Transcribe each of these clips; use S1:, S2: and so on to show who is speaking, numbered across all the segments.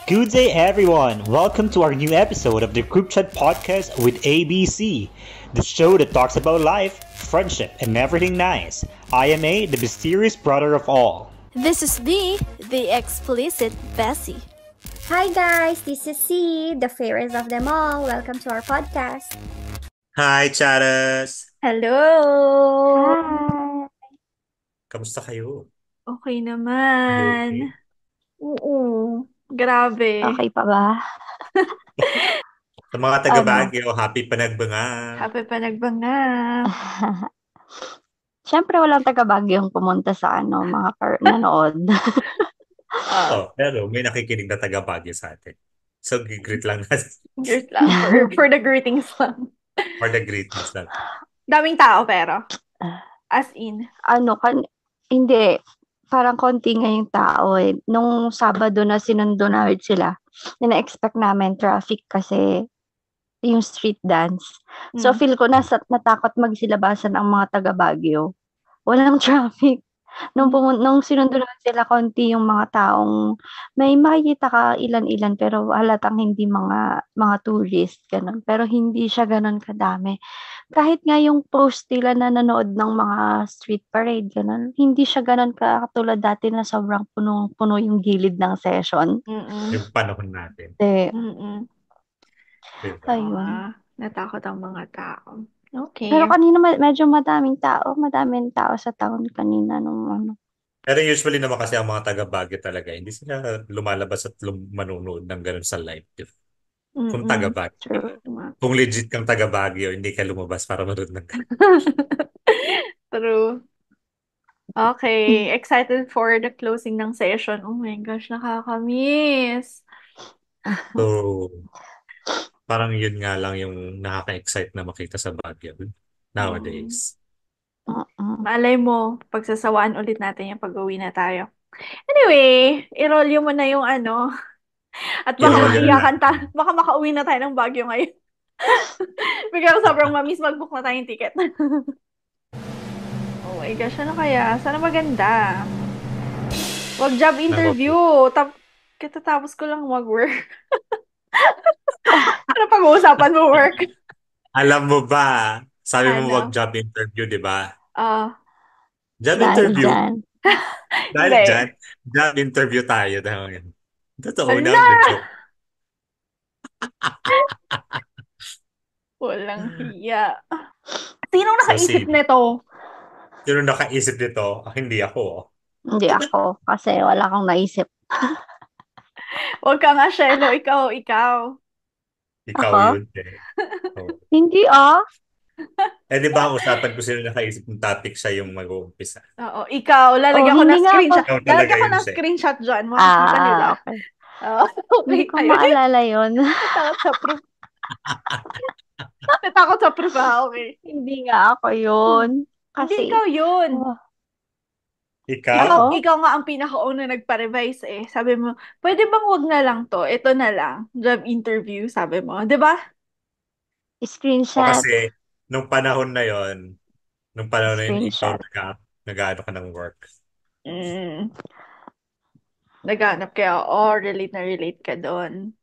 S1: Good day, everyone. Welcome to our new episode of the Group Chat Podcast with ABC, the show that talks about life, friendship, and everything nice. I am A, the mysterious brother of all.
S2: This is B, the explicit Bessie.
S3: Hi guys, this is C, the fairest of them all. Welcome to our podcast.
S4: Hi, Charas!
S2: Hello!
S3: Hi!
S4: Kamusta kayo?
S2: Okay naman.
S4: Okay.
S2: Oo. Grabe.
S3: Okay pa ba?
S4: Sa mga taga-Baguio, happy panagbanga.
S2: Happy pa nagbanga.
S3: Siyempre walang taga-Baguio yung pumunta sa mga nanood.
S4: Pero may nakikinig na taga-Baguio sa atin. So, greet lang natin.
S2: Greet lang. For the greetings lang.
S4: For the greetings lang.
S2: Daming tao pero. As in.
S3: Hindi. Parang konti nga yung tao eh. Nung Sabado na sinundo namin sila, na-expect namin traffic kasi yung street dance. So, feel ko natakot magsilabasan ang mga taga Baguio. Walang traffic. Nung sinundo naman sila, konti yung mga taong may makikita ka ilan-ilan pero halatang hindi mga tourist, ganun. Pero hindi siya ganun kadami. Kahit nga yung post nila na nanood ng mga street parade, ganun, hindi siya ganun katulad dati na sobrang punong-puno yung gilid ng session.
S4: Yung panahon natin. Diba?
S3: Ayun.
S2: Natakot ang mga tao. Okay.
S3: Pero kanina medyo madaming tao sa town kanina nung
S4: Pero usually naman kasi ang mga taga-Baguio talaga, hindi sila lumalabas at manunood ng ganun sa live. Diba? Kung taga-Baguio.
S3: True.
S4: Kung legit kang taga-Baguio, hindi ka lumabas para manood ng ganun.
S2: True. Okay. Excited for the closing ng session. Oh my gosh, nakakamiss.
S4: So, parang yun nga lang yung nakaka-excite na makita sa Baguio nowadays.
S2: Malay mo, pagsasawaan ulit natin yung pag-uwi na tayo. Anyway, i-roll mo na yung at baka makauwi na tayo ng Baguio ngayon. Biglang sobrang mamiss mag-book na tayong ticket. Oh my gosh, ano kaya? Sana maganda. Wag job interview. Katatapos ko lang mag-work. Ano pag-uusapan mo work?
S4: Alam mo ba, sabi mo
S2: Ano?
S4: wag job interview, di ba? Job
S3: Dahil
S4: interview.
S3: dyan.
S4: Dahil
S2: Hindi.
S4: dyan, job interview tayo. Dahil totoo
S2: Ala!
S4: na ang joke.
S2: Walang hiya. Sinong nakaisip
S4: sino?
S2: nito?
S4: Sino nakaisip nito? Hindi ako.
S3: Hindi ako kasi wala akong naisip.
S2: Huwag ka nga, Shelo. Ikaw.
S4: Ikaw
S3: Ako?
S4: yun. Oh.
S3: Hindi
S4: Di ba ang usapan ko sino nakaisip ng topic siya yung mag-uumpisa?
S2: Oo, ikaw. Lalagyan ko
S3: hindi
S2: ng
S3: nga
S2: screenshot.
S4: ako. Ikaw talaga
S2: Lalagyan ko
S4: yun,
S2: ng
S4: Shay.
S2: screenshot dyan. Makikita nila.
S3: Okay.
S2: Okay,
S3: Hindi ko
S2: ayun.
S3: maalala yun.
S2: Natakot sa proof. Natakot sa proof, okay.
S3: Hindi nga ako yun.
S2: Hindi
S3: Kasi,
S2: ikaw yun.
S4: Ikaw?
S2: Ikaw nga ang pinakauna nagpa-revise eh. Sabi mo, pwede bang wag na lang to? Ito na lang. Job interview, sabi mo. 'Di ba?
S4: O
S3: screenshot.
S4: kasi, nung panahon na yun, ikaw
S3: Screenshot.
S4: nag-ano ka ng work.
S2: Naghanap kaya, relate ka doon.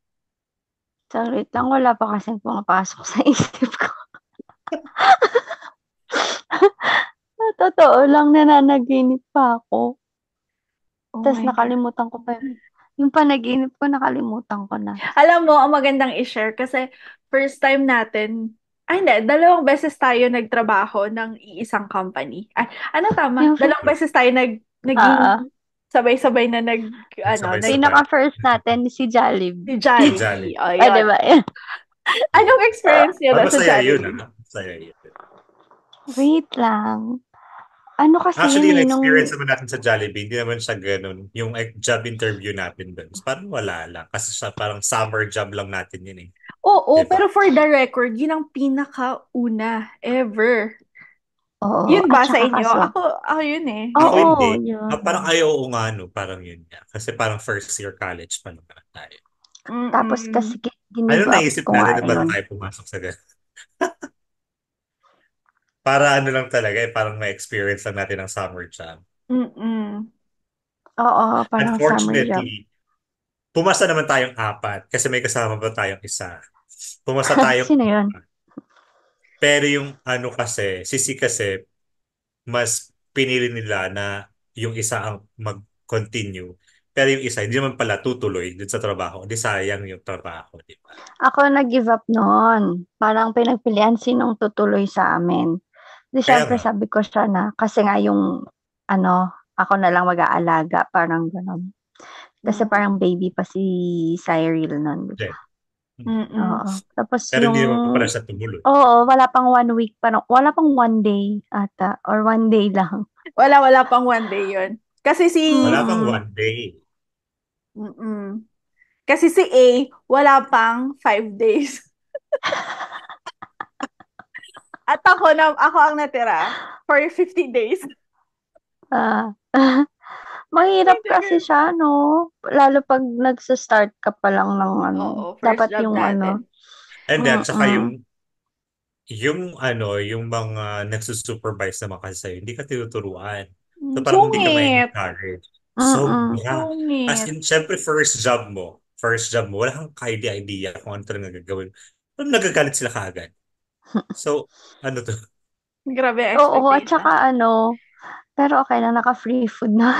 S3: Saglit lang, wala pa kasing pumapasok sa isip ko. Totoo lang, nananaginip pa ako.
S2: Oh
S3: Tapos
S2: my God.
S3: nakalimutan ko pa yung panaginip ko, nakalimutan ko na.
S2: Alam mo, ang magandang i-share kasi first time natin, hindi, 2 beses tayo nagtrabaho ng iisang company. Ano tama?
S3: Yung
S2: 2 beses tayo naging sabay-sabay na
S4: Sabay-sabay.
S3: Pinaka-first natin, si Jollibee.
S2: si Jollibee.
S4: Jollibee.
S2: Oh,
S3: Ah,
S2: yun.
S3: diba?
S2: Anong experience niyo doon sa
S4: Masaya yun,
S2: Jollibee?
S4: Masaya yun.
S3: Wait lang. Ano kasi
S4: Actually,
S3: yun
S4: yung
S3: nung...
S4: experience naman natin sa Jollibee, hindi naman siya ganun. Yung job interview natin doon, parang wala lang. Kasi siya parang summer job lang natin yun eh.
S2: Oo,
S4: Diba?
S2: pero for the record, yun ang pinakauna ever.
S3: Oo,
S2: Yun ba
S3: at
S2: sa
S3: saka
S2: inyo?
S3: kaso-
S2: Ako yun eh.
S3: Oo,
S4: Ako hindi.
S3: yun.
S4: Parang ayaw nga, no? Parang yun nga. Kasi parang first year college pa naman tayo.
S3: Tapos kasi
S4: Ano
S3: ginive up
S4: naisip
S3: ko
S4: natin na
S3: nga
S4: ba
S3: yun.
S4: tayo pumasok sa ganun? Para ano lang talaga eh, parang may experience lang natin ng summer job.
S2: Mm.
S3: Oo, parang summer job.
S4: Unfortunately, pumasa naman tayong apat kasi may kasama pa tayong isa. Pumasa tayong
S3: Sino yun?
S4: apat. Pero yung ano kasi, sisi kasi, mas pinili nila na yung isa ang mag-continue. Pero yung isa, hindi naman pala tutuloy dun sa trabaho. Hindi sayang yung trabaho, di ba?
S3: Ako nag-give up noon. Parang pinagpilian sinong tutuloy sa amin. Di
S4: Kaya
S3: syempre
S4: nga,
S3: sabi ko siya na, kasi nga yung, ano, ako na lang mag-aalaga, parang gano'n. Kasi parang baby pa si Cyril nun, di ba?
S4: Jen.
S2: Mm.
S3: Oo. Tapos
S4: Pero
S3: yung,
S4: hindi naman pala siya tumuloy.
S3: oo, wala pang 1 week, parang, wala pang 1 day ata, or 1 day lang.
S2: Wala pang one day yun. Kasi si
S4: Wala pang
S3: Mm-mm.
S4: one day.
S2: mm. Kasi si A wala pang 5 days. At ako ang natira for 50 days.
S3: Ah. Mahirap kasi siya, no? Lalo pag nagsa-start ka pa lang ng ano,
S2: Oo, first
S3: dapat
S2: job
S3: yung ano,
S2: natin.
S4: And then, tsaka
S3: mm.
S4: yung mga nagsusupervise naman kasi sa'yo, hindi ka tinuturuan. So parang hindi ka may
S2: Sungit.
S4: encourage.
S3: Mm.
S4: Sobra. As
S2: Sungit.
S4: in, syempre first job mo, wala kang idea kung ano talaga gagawin. Pero nagagalit sila kaagad. So, ano to?
S2: Grabe ang
S3: Oo, at
S2: expectation.
S3: saka ano, pero okay lang, naka-free food na.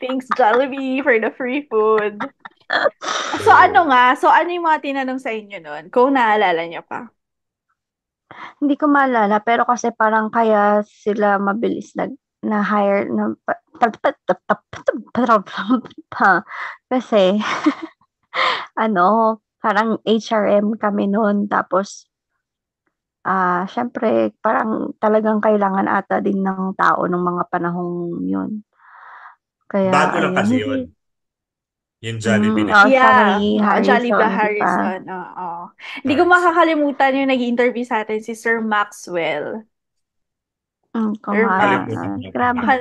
S2: Thanks, Jollibee, for the free food. So
S4: True.
S2: ano yung mga tinanong sa inyo nun? Kung naalala niyo pa.
S3: Hindi ko maalala, pero kasi parang kaya sila mabilis na-hire na kasi ano, parang HRM kami noon, tapos siyempre parang talagang kailangan ata din ng tao nung mga panahong yun. Kaya
S4: Bago lang
S3: ayun,
S4: kasi
S3: hindi.
S4: yun. Yung Jollibee na yun.
S3: Sana
S2: Yeah,
S3: ni
S2: Jollibee
S3: Harrison, di ba?
S2: Harrison. Oo. Hindi ko
S4: Harrison.
S2: makakalimutan yung nag-interview sa atin si Sir Maxwell. Sir Max.
S4: Kalimutan mo na
S3: Grabe.
S4: naman.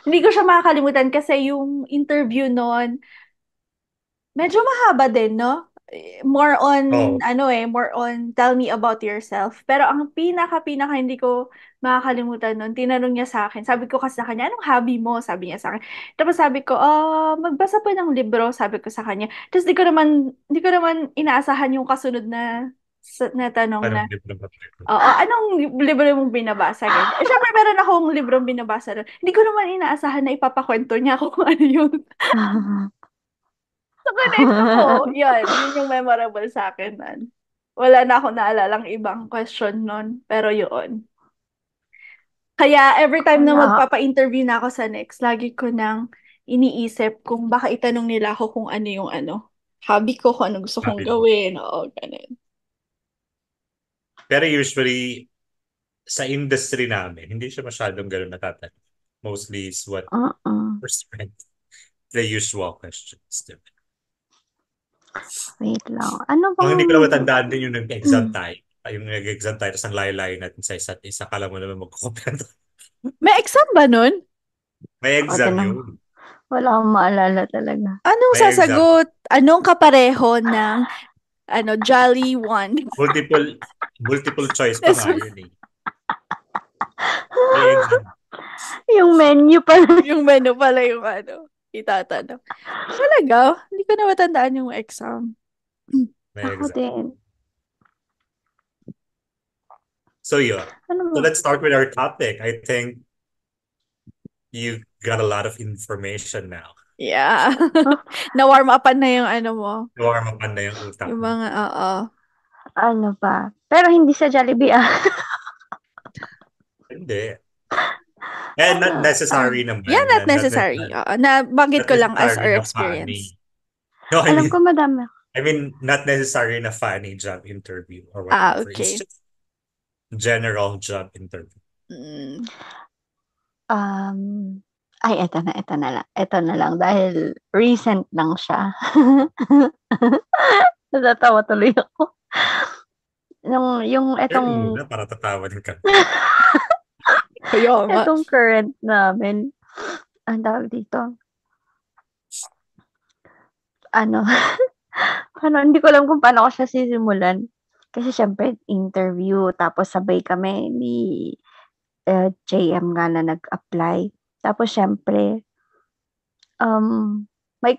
S2: Hindi ko siya makakalimutan kasi yung interview noon, medyo mahaba din, no? More on,
S4: Oh,
S2: more on tell me about yourself. Pero ang pinaka hindi ko makakalimutan nun, tinanong niya sa akin. Sabi ko kasi sa kanya, anong hobby mo? Sabi niya sa akin. Tapos sabi ko, magbasa pa ng libro, sabi ko sa kanya. Tapos di ko naman inaasahan yung kasunod na tanong na,
S4: anong libro ba ito?
S2: oo, anong libro mong binabasa? Ganyan. Eh, syempre, meron akong librong binabasa doon. Hindi ko naman inaasahan na ipapakwento niya ako kung ano yun. Sa kwento ko, yun yung memorable sa akin nun. Wala na ako naalalang ibang question nun, pero yun. Kaya every time na
S3: Wala.
S2: magpapa-interview na ako sa next, lagi ko nang iniisip kung baka itanong nila ako kung ano yung hobby ko, kung ano gusto kong
S4: Sabi mo.
S2: gawin, o ganun.
S4: Pero usually, sa industry namin, hindi siya masyadong ganun natatanong. Mostly is what
S3: Mm.
S4: first friend. The usual questions. Diba?
S3: Wait lang. Ano
S4: Ang
S3: bang
S4: hindi ko na matandaan din yung nag-exam
S3: hmm,
S4: tayo. Yung nag-exam tayo, tapos ang layo-layo natin sa isa't isa. Kala mo naman magkukopya.
S2: May exam ba nun?
S4: May
S3: o
S4: exam
S3: tinang
S4: yun.
S3: wala akong maalala talaga.
S2: Anong
S4: May exam.
S2: sasagot? Anong kapareho ng Jolly One?
S4: Multiple multiple choice pa nga yun eh. May exam.
S3: Yung menu pa.
S2: Yung menu pala yung itatanong. Talaga? Hindi ko na matandaan yung exam.
S4: May
S3: Ako
S4: exam.
S3: din.
S4: So yeah.
S3: Ano
S4: So
S3: ba?
S4: let's start with our topic. I think you got a lot of information now.
S2: Yeah.
S3: Huh?
S2: Na-warm upan na yung mo.
S4: Warm up na yung utak
S2: Yung
S4: mo.
S2: mga, oo.
S3: Ano ba? Pero hindi sa Jollibee
S4: Hindi. And not
S3: Ano?
S4: necessary naman.
S2: Yeah, not
S4: Not
S2: necessary.
S4: necessary.
S2: Oo. Nabanggit
S4: Not
S2: ko lang as
S4: necessarily
S2: our
S4: na
S2: experience.
S4: funny. No,
S3: Alam ko madami.
S4: I mean, not necessarily na funny job interview or whatever. It's
S2: Okay.
S4: just general job interview.
S2: Mm.
S3: Um, Ay, eto na lang. Eto na lang dahil recent lang siya. Natatawa tuloy ako. Yung
S4: Share mo
S3: etong
S4: muna para tatawa din ka.
S2: Kaya nga.
S3: etong current namin, ang tawag dito, ano, hindi ko alam kung paano ko siya sisimulan. Kasi syempre, interview, tapos sabay kami ni JM nga na nag-apply. Tapos syempre, may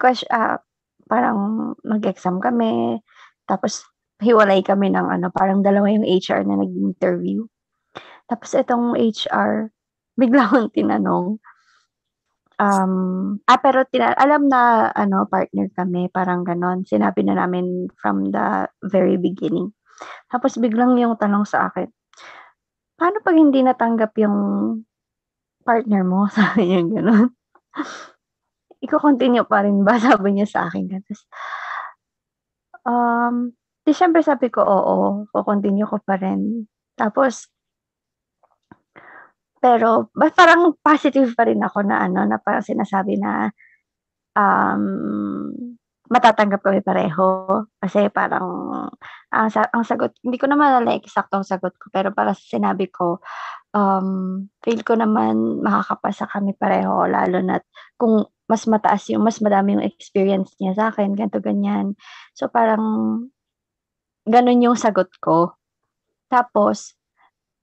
S3: parang nag-exam kami, tapos hiwalay kami ng parang dalawa yung HR na nag-interview. Tapos itong HR, bigla akong tinanong, pero alam na partner kami, parang ganon. Sinabi na namin from the very beginning. Tapos biglang yung tanong sa akin, paano pag hindi natanggap yung partner mo? Sabi niya ganon. Iko-continue pa rin ba? Sabi niya sa akin. Tapos, di syempre sabi ko, oo, ko-continue ko pa rin. Tapos, pero parang positive pa rin ako na na parang sinasabi na matatanggap kami pareho. Kasi parang ang sagot, hindi ko naman alam eksaktong sagot ko, pero para sa sinabi ko, feel ko naman makakapasa kami pareho, lalo na kung mas madami yung experience niya sa akin, ganito, ganyan. So, parang ganun yung sagot ko. Tapos,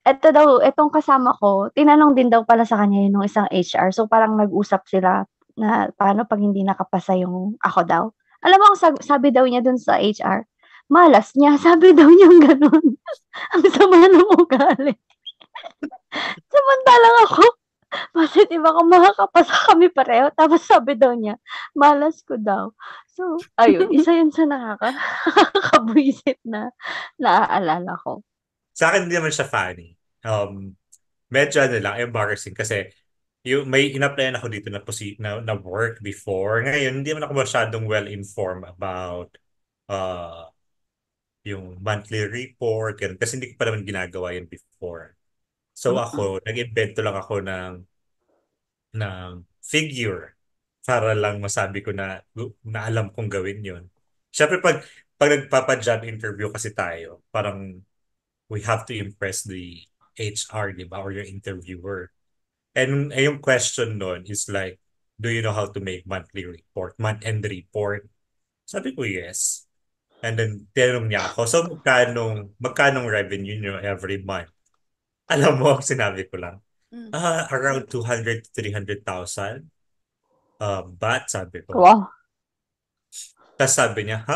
S3: etong kasama ko, tinanong din daw pala sa kanya yung isang HR. So, parang nag-usap sila na paano pag hindi nakapasa yung ako daw. Alam mo, sabi daw niya dun sa HR, malas niya. Sabi daw niya ganun. Ang sama ng ugali. Samantalang ako, positive ako, makakapasa kami pareho. Tapos sabi daw niya, malas ko daw. So, ayun, isa yun sa nakakabwisit na naaalala ko.
S4: Sa akin, hindi naman siya funny. Medyo lang, embarrassing kasi may in-applyan ako dito na work before. Ngayon, hindi naman ako masyadong well-informed about yung monthly report, ganun, kasi hindi ko pa naman ginagawa yun before. So ako, nag-invento lang ako ng figure para lang masabi ko na alam kong gawin yun. Siyempre, pag nagpapa-job interview kasi tayo, parang we have to impress the HR, di ba? Or your interviewer. And yung question nun is like, do you know how to make monthly report, month-end report? Sabi ko, yes. And then, tinanong niya ako, so magkanong revenue nyo every month? Alam mo, sinabi ko lang, around 200 to 300,000 baht, sabi ko.
S3: Wow.
S4: Tapos sabi niya,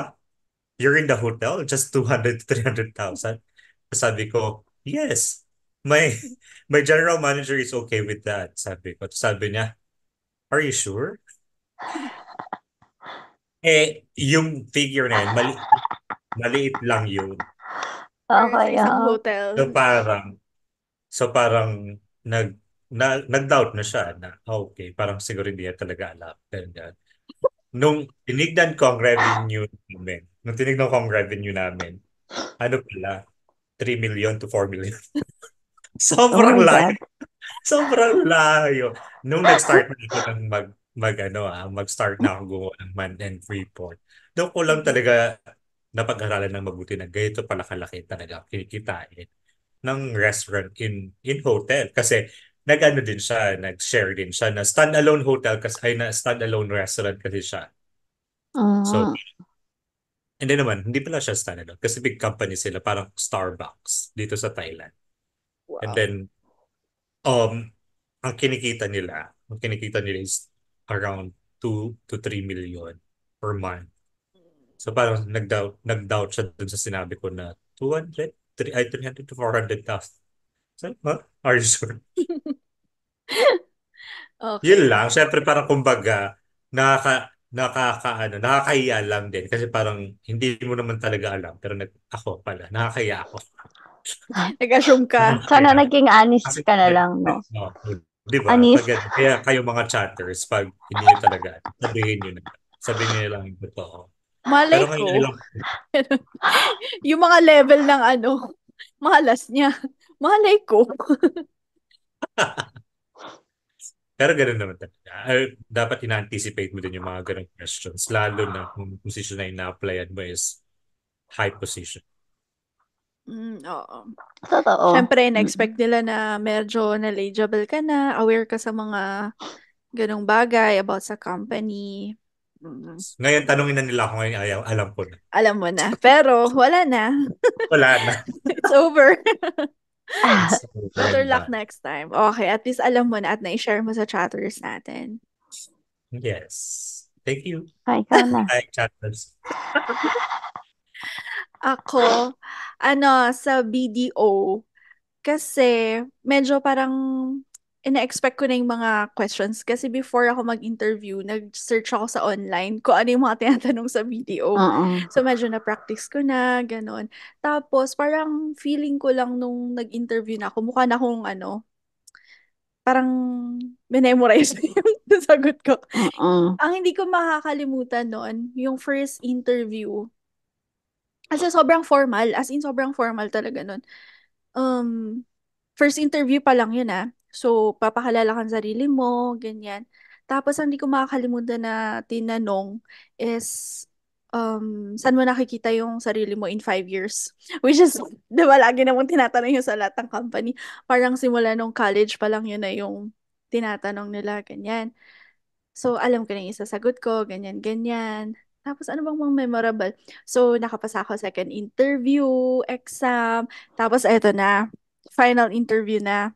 S4: you're in the hotel? Just 200 to 300,000? Sabi ko, yes. My general manager is okay with that, sabi ko. Sabi niya, are you sure? Yung figure na yun, maliit lang yun.
S3: Okay,
S2: Isang hotel.
S4: So parang nag-doubt na siya na, okay, parang siguro hindi niya talaga alam. Nung tinignan ko ang revenue namin, ano pala, 3 million to 4 million. Sobrang layo. Sobrang layo. Nung nag-start na ako ng mag-start na ako gumawa ng month-end report, doon ko lang talaga napag-aralan ng mabuti na ganito pala kalaki talaga kinikitain ng restaurant in hotel. Kasi nag-share din siya na standalone hotel kasi na standalone restaurant kasi siya. So, and then naman, hindi pala siya standalone kasi big company sila, parang Starbucks dito sa Thailand. Wow. And then, ang kinikita nila is around 2 to 3 million per month. So parang nag-doubt siya dun sa sinabi ko na 300 to 400,000. So, are you sure?
S2: Okay.
S4: Yun lang. Siyempre parang kumbaga, nakakahiya lang din. Kasi parang hindi mo naman talaga alam. Pero ako pala, nakakahiya ako.
S2: Nag-assume ka.
S3: Sana naging honest ka na lang, no?
S4: Di ba? Kaya kayo mga chatters, pag hindi nyo talaga, sabihin nyo lang yung totoo.
S2: Malay ko. Yung mga level ng malas niya. Malay ko.
S4: Pero ganoon naman talaga. Dapat ina-anticipate mo din yung mga ganong questions. Lalo na kung position na ina-applyan mo is high position.
S2: Oo.
S3: Totoo.
S2: Siyempre, na-expect nila na medyo knowledgeable ka na, aware ka sa mga ganong bagay about sa company.
S4: Ngayon, tanungin na nila ako ngayon, alam ko na.
S2: Alam mo na. Pero, wala na.
S4: Wala na.
S2: It's over.
S4: So,
S2: Better luck
S4: ganda.
S2: next time. Okay, at least alam mo na at na-share mo sa chatters natin.
S4: Yes. Thank you.
S3: Ikaw na.
S4: Hi, chatters.
S2: Ako, sa BDO, kasi medyo parang ina-expect ko na yung mga questions. Kasi before ako mag-interview, nag-search ako sa online kung ano yung mga tinatanong sa BDO.
S3: Mm-mm.
S2: So medyo na-practice ko na, ganun. Tapos parang feeling ko lang nung nag-interview na ako, mukha na akong parang memorize yung sagot ko.
S3: Mm-mm.
S2: Ang hindi ko makakalimutan noon, yung first interview. Kasi sobrang formal, as in sobrang formal talaga nun. Um, First interview pa lang yun ah. So, papakilala kang sarili mo, ganyan. Tapos, ang hindi ko makakalimutan na tinanong is, saan mo nakikita yung sarili mo in 5 years? Which is, di ba, lagi namang tinatanong yun sa lahat ng company. Parang simula nung college pa lang yun na yung tinatanong nila, ganyan. So, alam ko na yung isasagot ko, ganyan, ganyan. Tapos, ano bang mga memorable? So, nakapasa ako second interview, exam. Tapos, eto na, final interview na.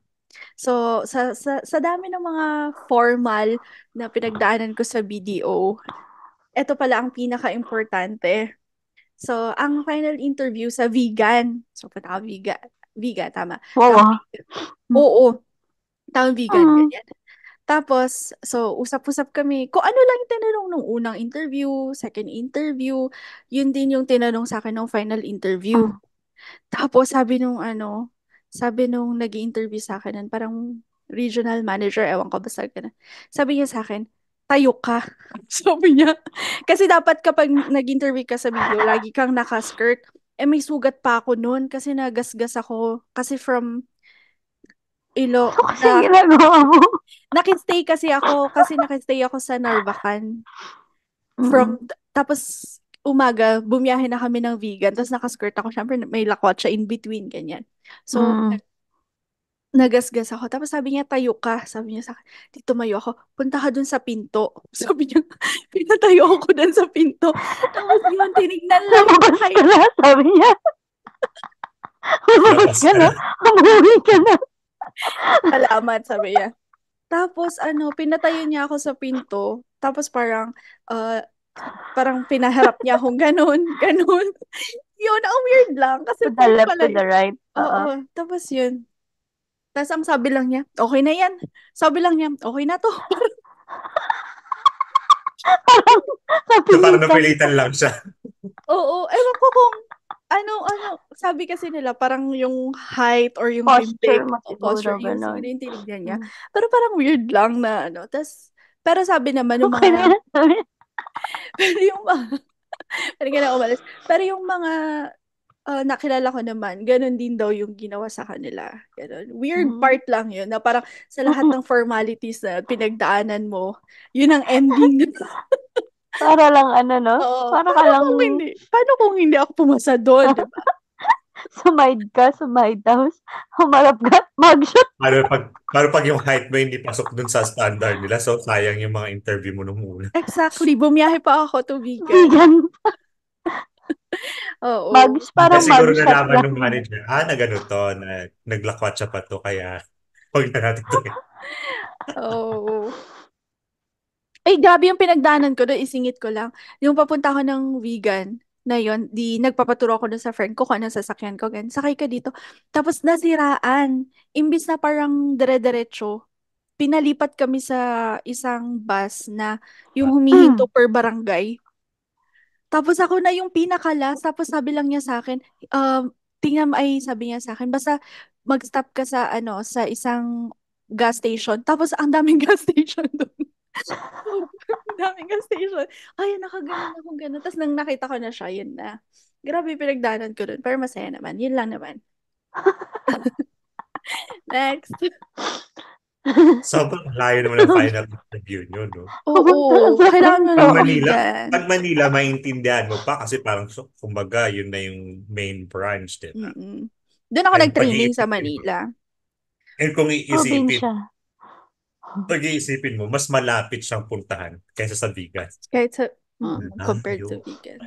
S2: So, sa dami ng mga formal na pinagdaanan ko sa BDO, eto pala ang pinaka-importante. So, ang final interview sa vegan. So, punta ako vegan. Vegan, tama.
S3: Wow.
S2: Tama. Oo, tama vegan,
S3: Mm.
S2: ganyan. Tapos, so, usap-usap kami. Kung ano lang yung tinanong nung unang interview, second interview, yun din yung tinanong sa akin nung final interview.
S3: Mm.
S2: Tapos, sabi nung nag-interview sa akin, parang regional manager, ewan ko basta ganun. Sabi niya sa akin, tayo ka. Sabi niya. Kasi dapat kapag nag-interview ka sa video, lagi kang naka-skirt. Eh, may sugat pa ako noon kasi nagasgas ako. Kasi from Ilo,
S3: Ano kasi ginagawa mo?
S2: nakistay ako sa Narvacan.
S3: Mm-mm.
S2: Tapos umaga, bumiyahe na kami ng vegan, tapos nakaskirt ako, syempre may lakwat siya in between, ganyan. So,
S3: Mm.
S2: nagasgas ako. Tapos sabi niya, tayo ka. Sabi niya sa akin, di tumayo ako. Punta ka dun sa pinto. Sabi niya, pinatayo ako dun sa pinto. Tapos yun, tinignan lang
S3: Lumabas ka na, sabi niya. Lumabas
S4: Labas
S3: ka
S4: ka
S3: na.
S4: na.
S3: Umuwi ka na.
S2: Salamat, sabi niya. Tapos pinatayo niya ako sa pinto. Tapos parang pinaharap niya akong ganun, ganun. Yun, ang weird lang. Kasi
S3: To the
S2: weird
S3: left,
S2: pala
S3: to the right. Oo.
S2: Oo. Tapos yun. Tapos ang sabi lang niya, okay na yan. Sabi lang niya, okay na to.
S3: Parang
S4: So, parang
S3: napilitan.
S4: napilitan lang siya.
S2: Oo. Ewan ko kung sabi kasi nila, parang yung height or yung
S3: Posture
S2: bibig
S3: mo
S2: o
S3: siguro,
S2: posture, yun siguro
S3: ganun.
S2: yung tinignan niya.
S3: Mm.
S2: Pero parang weird lang na pero sabi naman ng
S3: Okay na
S2: mga,
S3: yan, sabi niya.
S2: pero yung mga, parang na umalis. Pero yung mga nakilala ko naman, ganun din daw yung ginawa sa kanila. Ganun. Weird
S3: Mm.
S2: part lang yun, na parang sa lahat ng formalities na pinagdaanan mo, yun ang ending.
S3: Para lang no?
S2: Oo.
S3: Para ka lang
S2: Paano kung hindi ako pumasa doon, di ba?
S3: sumide ka, sumide house, humarap ka, mag-shoot.
S4: Paano pag yung height mo hindi pasok dun sa standard nila, so sayang yung mga interview mo nung una.
S2: Exactly. Bumiyahe pa ako to vegan.
S3: Vegan.
S2: Oo.
S3: Bags, parang
S4: Kasi siguro
S3: mag-shot
S4: nalaman
S3: lang.
S4: ng manager, na ganun to, na naglakwat siya pa to, kaya huwag na natin to.
S2: Oo. Ay, grabe yung pinagdaanan ko doon, isingit ko lang. Yung papunta ko ng vegan na yon, di nagpapaturo ako doon sa friend ko kung anong sasakyan ko. Ganun. Sakay ka dito. Tapos nasiraan. Imbis na parang dire-diretso, pinalipat kami sa isang bus na yung humihinto per barangay. Tapos ako na yung pinakalas, tapos sabi lang niya sa akin, sabi niya sa akin, basta mag-stop ka sa sa isang gas station. Tapos ang daming gas station doon. Ang daming gas station. Ay, nakaganon ako ganun. Tapos nang nakita ko na siya, yun na. Grabe yung pinagdaanan ko doon. Pero masaya naman. Yun lang naman. Next.
S4: Sobrang layo naman ang final interview nyo, no?
S2: Oo. Kailangan mo
S4: Pag
S2: ng
S4: Manila,
S2: vegan.
S4: pag Manila, maintindihan mo pa kasi parang, kumbaga, yun na yung main branch, di ba?
S2: Mm-mm. Doon ako
S4: And
S2: nag-training sa
S4: pag-iisipin mo,
S2: Manila.
S4: and kung
S3: Probinsya.
S4: pag-iisipin mo, mas malapit siyang puntahan kaysa sa vegan.
S2: Kahit compared to vegan.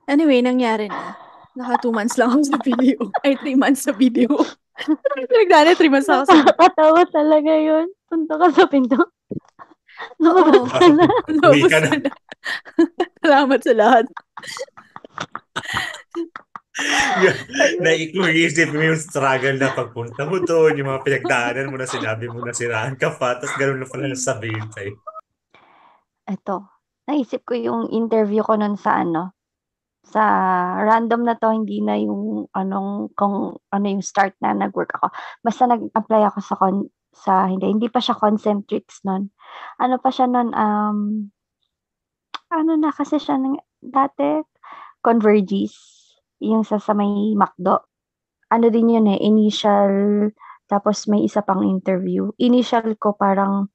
S2: Anyway, nangyari na. Naka 2 months lang ako sa video. Ay, 3 months sa video. Nagdaan 3 months ako sa video.
S3: Nakakatawa talaga yun. Punta ka sa pinto.
S2: Oo.
S3: Lumabas ka na.
S4: Uwi
S2: Lobos
S4: ka na.
S2: na. Salamat sa lahat.
S4: Naisip mo yung struggle na pagpunta mo doon, yung mga pinagdaanan mo na sinabi mo na siraan ka pa, tapos gano'n na pala sabihin sa'yo.
S3: Eto, naisip ko yung interview ko nun sa sa random na 'to, hindi na yung kung ano yung start na nag-work ako. Basta nag-apply ako hindi pa siya Concentrix nun. Ano pa siya nun, ano na kasi siya dati, Convergys, yung sa may McDo. Ano din yun initial, tapos may isa pang interview. Initial ko parang,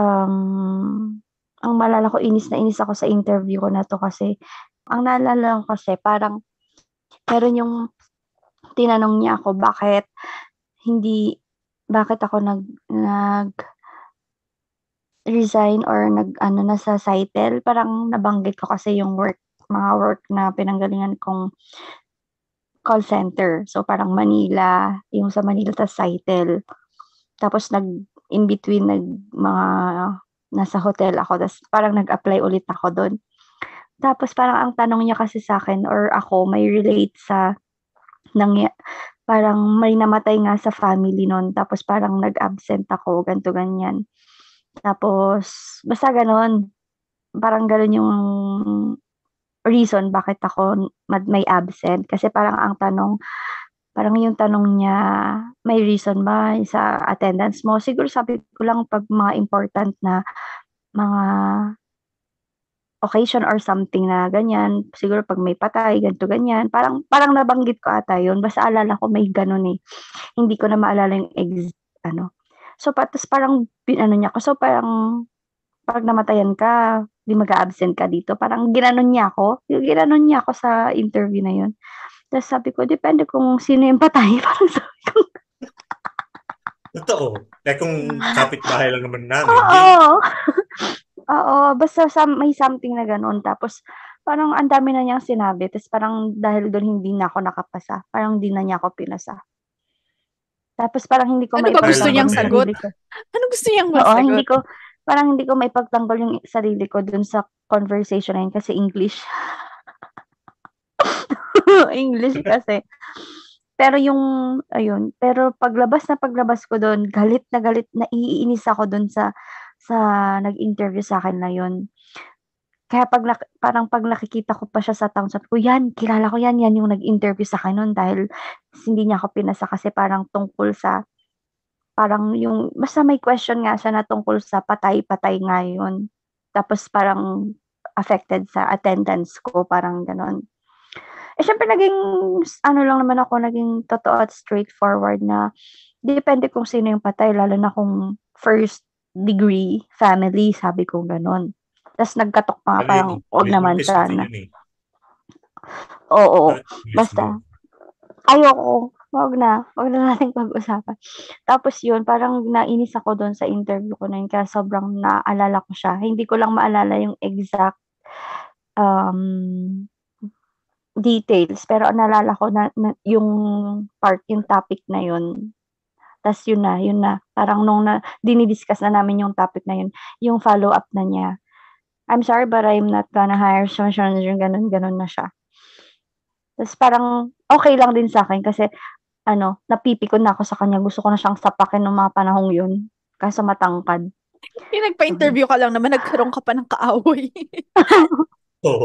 S3: ang maalala ko, inis na inis ako sa interview ko na 'to kasi, ang naalala ko kasi parang meron yung tinanong niya ako bakit ako nag-resign or nasa Sitel. Parang nabanggit ko kasi yung mga work na pinanggalingan kong call center. So, parang Manila, yung sa Manila tas Sitel. Tapos in between mga nasa hotel ako, tas parang nag-apply ulit ako doon. Tapos parang ang tanong niya kasi sa akin or ako may relate sa parang may namatay nga sa family nun, tapos parang nag-absent ako, ganito ganyan. Tapos basta gano'n, parang gano'n yung reason bakit ako may absent. Kasi parang yung tanong niya, may reason ba sa attendance mo? Siguro sabi ko lang 'pag mga important na mga occasion or something na ganyan, siguro 'pag may patay, ganito ganyan. Parang nabanggit ko ata yun, basta alala ko may gano'n, Hindi ko na maalala yung ano. So, ta's parang ano niya ako, so parang 'pag namatayan ka, 'di mag-a-absent ka dito, parang ginanon niya ako sa interview na yun. Ta's sabi ko, depende kung sino yung patay, parang sabi ko.
S4: Totoo. Kung kapitbahay lang naman namin,
S3: Oo. Oo, basta may something na gano'n. Tapos parang ang dami na niyang sinabi, ta's parang dahil do'n hindi na ako nakapasa, parang hindi na niya ako pinasa. Tapos parang hindi ko
S2: Ano ba gusto
S3: maipagtanggol
S2: niyang
S3: yung
S2: sagot?
S3: sarili ko.
S2: Ano gusto niyang
S3: Oo,
S2: masagot?
S3: hindi ko maipagtanggol yung sarili ko do'n sa conversation na yun kasi English. English kasi. Pero pero paglabas ko do'n, galit na naiinis ako do'n sa nag-interview sa'kin na yun. Kaya parang 'pag nakikita ko pa siya sa town, sabi ko, "Yan, kilala ko yan, yan yung nag-interview sa'kin nun," dahil hindi niya ako pinasa kasi parang tungkol sa parang yung basta may question nga siya na tungkol sa patay-patay nga yun. Tapos parang affected sa attendance ko, parang gano'n. Siyempre naging totoo at straightforward na depende kung sino yung patay, lalo na kung first degree family, sabi ko gano'n. Ta's nagkatok pa nga, parang wag naman
S4: English kasi
S3: sana.
S4: yun eh.
S3: Oo,
S4: English
S3: basta
S4: mo.
S3: ayoko, wag na nating pag-usapan. Tapos yun, parang nainis ako dun sa interview ko na yun kaya sobrang naalala ko siya. Hindi ko lang maalala yung exact, details, pero naalala ko na yung yung topic na yun. Tas yun na, parang nung dinidiscuss na namin yung topic na yun, yung follow-up na niya, "I'm sorry but I'm not gonna hire," yung gano'n na siya. Tas parang okey lang din sa'kin kasi napipikon na ako sa kanya, gusto ko na siyang sapakin nung mga panahong yun, kaso matangkad.
S2: Nagpa-interview ka lang naman, nagkaroon ka pa ng kaaway.
S4: Oo.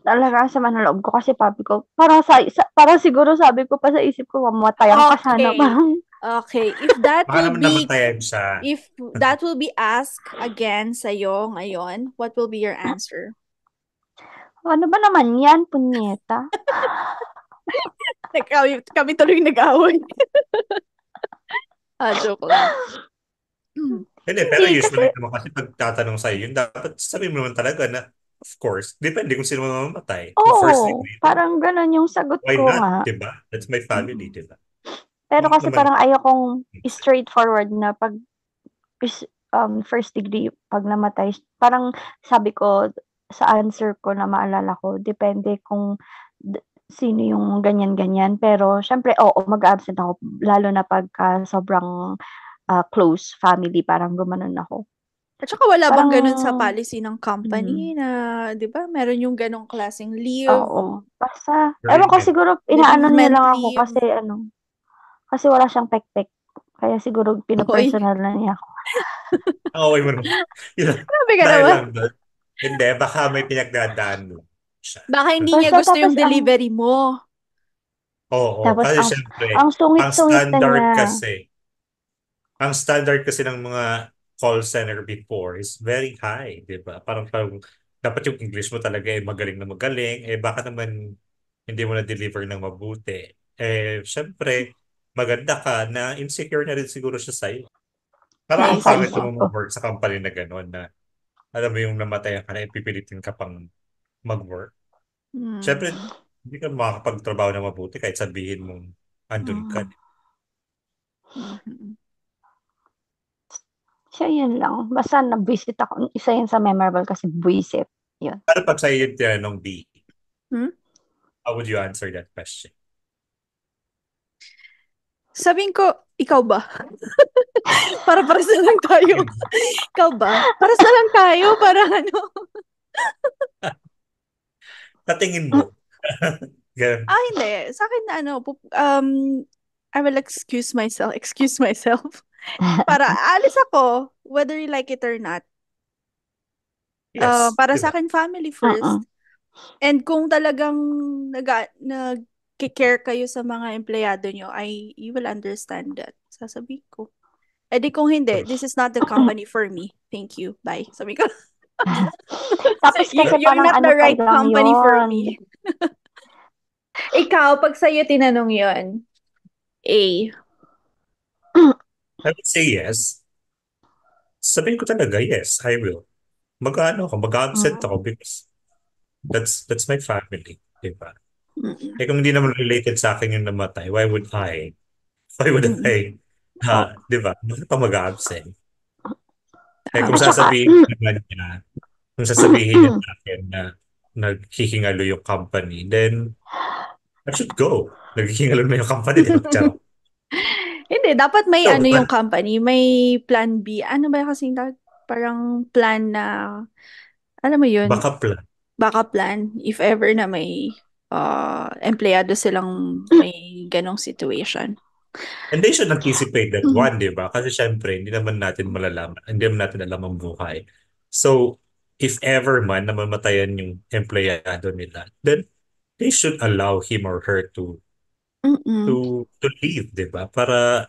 S3: Talaga ang sama ng loob ko kasi sabi ko, parang siguro sabi ko pa sa isip ko, mamatayan ka sana,
S2: Okay.
S3: parang
S2: Okay, if that
S4: Baka
S2: will
S4: naman
S2: be
S4: namatayan siya.
S2: asked again sa'yo ngayon, what will be your answer?
S3: ano ba naman 'yan, punyeta.
S2: Kami tuloy nag-away. Joke lang.
S4: Hindi, pero
S3: Hindi
S4: usually
S3: kasi
S4: naman kasi pag tatanong sa'yo yun, dapat sabihin mo naman talaga na, of course, depende kung sino mamamatay. Kung first degree,
S3: parang gano'n yung sagot
S4: why
S3: ko
S4: not?
S3: nga.
S4: Diba? That's my family, diba?
S3: Pero
S4: Bakit
S3: kasi
S4: naman?
S3: parang ayokong straightforward na first degree 'pag namatay, parang sabi ko, sa answer ko na maalala ko, depende kung sino yung ganyan-ganyan. Pero syempre, oo, mag-absent ako lalo na pagka sobrang close family, parang gumanon ako.
S2: At saka wala bang ganun sa
S3: Parang
S2: policy ng company na, di ba, meron yung ganong klaseng leave,
S3: oo, basta ewan ko
S4: Bereavement.
S3: siguro inaano niya
S2: bereavement
S3: lang ako
S2: leave.
S3: kasi wala siyang pek-pek. Kaya siguro
S2: Oy,
S3: pino-personal na niya ako.
S4: Okay mo naman.
S2: grabe ka
S4: Dahil
S2: naman.
S4: lang doon. Hindi, baka may pinagdadaan mo siya.
S2: Baka hindi niya
S3: Basta
S2: gusto yung
S3: tapos
S2: delivery mo.
S4: Oo, kasi
S3: ang
S4: syempre,
S3: ang
S4: ang
S3: sungit-sungit na
S4: standard
S3: niya.
S4: kasi, ang standard kasi ng mga call center before is very high, di ba? Parang dapat yung English mo talaga ay magaling na magaling, eh baka naman hindi mo na-deliver ng mabuti. Eh, syempre, maganda ka na insecure na rin siguro siya sa'yo. Parang ang pangit
S3: Naintindihan
S4: naman
S3: ko.
S4: mag-work sa company na gano'n na alam mo yung namatay ka na ipipilitin ka pang mag-work. Syempre,
S2: Hmm.
S4: hindi ka makakapagtrabaho na mabuti kahit sabihin mong andun ka.
S2: Mhm.
S3: So, yun lang. Basta na-visit ako. Isa yun sa memorable kasi buwisit. Yun.
S4: Pero pag sa'yo yung tinanong B,
S2: Hmm?
S4: how would you answer that question?
S2: Sabihin ko, ikaw ba? Para pares na lang tayo. Ikaw ba? Pares na lang tayo para ano.
S4: Tatingin mo. Ganun.
S2: Hindi. Sa akin na ano, I will excuse myself. Para alis ako, whether you like it or not.
S4: Yes,
S2: Para
S4: di
S2: sa
S4: ba?
S2: akin, family
S3: Mm-mm.
S2: first. And kung talagang nag-care kayo sa mga empleyado nyo, you will understand that. Sasabihin ko. Eh di kung hindi, this is not the company for me. Thank you. Bye. Sabi ko,
S3: Tapos kasi
S2: you're
S3: parang
S2: not
S3: ano
S2: the
S3: pa
S2: right
S3: lang
S2: company for
S3: yun.
S2: me. Ikaw, pag sa'yo tinanong yon, A.
S4: I would say yes. Sabihin ko talaga, yes, I will. Mag-ano ako, mag-absent ako because that's my family, di ba?
S2: Mm-mm.
S4: Eh kung hindi naman related sa akin yung namatay, why would
S2: Mm-mm.
S4: I,
S3: Oh.
S4: di ba? Bakit pa mag-absent? Eh kung
S3: At saka,
S4: sasabihin naman niya, kung sasabihin niya sa akin na naghihingalo yung company, then I should go. Naghihingalo na yung company, di ba? Charot.
S2: Hindi, dapat may
S4: So,
S2: ano yung company, may plan B. Ano ba kasing parang plan na, alam mo yun,
S4: backup plan.
S2: backup plan if ever na may empleyado silang may ganong situation.
S4: And they should anticipate that one, di ba? Kasi syempre, hindi naman natin malalaman, hindi naman natin alam ang buhay. So, if ever man na mamatayan yung empleyado nila, then they should allow him or her
S2: Mm-mm.
S4: to leave, di ba? Para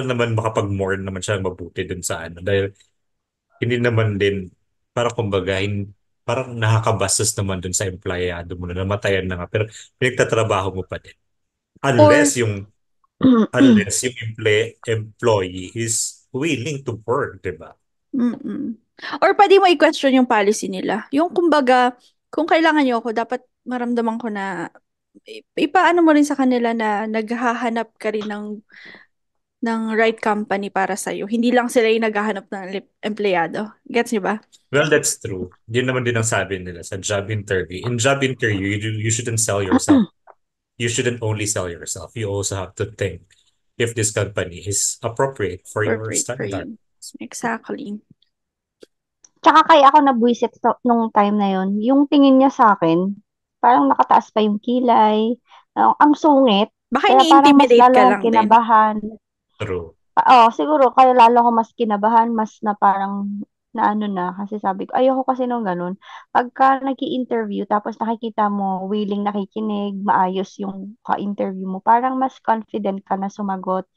S4: naman makapag-mourn naman siya mabuti dun sa ano. Dahil hindi naman din, para kumbaga, parang nakakabastos naman dun sa empleyado mo na namatayan na nga. Pero pinagtatrabaho mo pa din.
S2: Or,
S4: Unless yung employee is willing to work, di ba?
S2: mm-mm. Or pwede mo i-question yung policy nila. Yung kumbaga, kung kailangan nyo ako, dapat maramdaman ko na ipaano mo rin sa kanila na naghahanap ka rin ng right company para sa'yo. Hindi lang sila yung naghahanap ng empleyado. Gets niyo ba?
S4: Well, that's true. Yun naman din ang sabi nila sa job interview. In job interview, you shouldn't sell yourself. You shouldn't only sell yourself. You also have to think if this company is appropriate for your
S2: Appropriate for
S4: standard.
S2: you. Exactly.
S3: tsaka kaya ako nabuisit nung time na yun, yung tingin niya sa akin, parang nakataas pa yung kilay, ang sungit,
S2: Baka
S3: kaya parang mas
S2: ini-intimidate
S3: lalo
S2: ka
S3: akong
S2: lang din.
S3: kinabahan.
S4: True.
S3: Siguro, kaya lalo ako mas kinabahan, mas na parang na ano na, kasi sabi ko, ayoko kasi nung ganun. Pagka nag-i-interview, tapos nakikita mo, willing nakikinig, maayos yung ka-interview mo, parang mas confident ka na sumagot,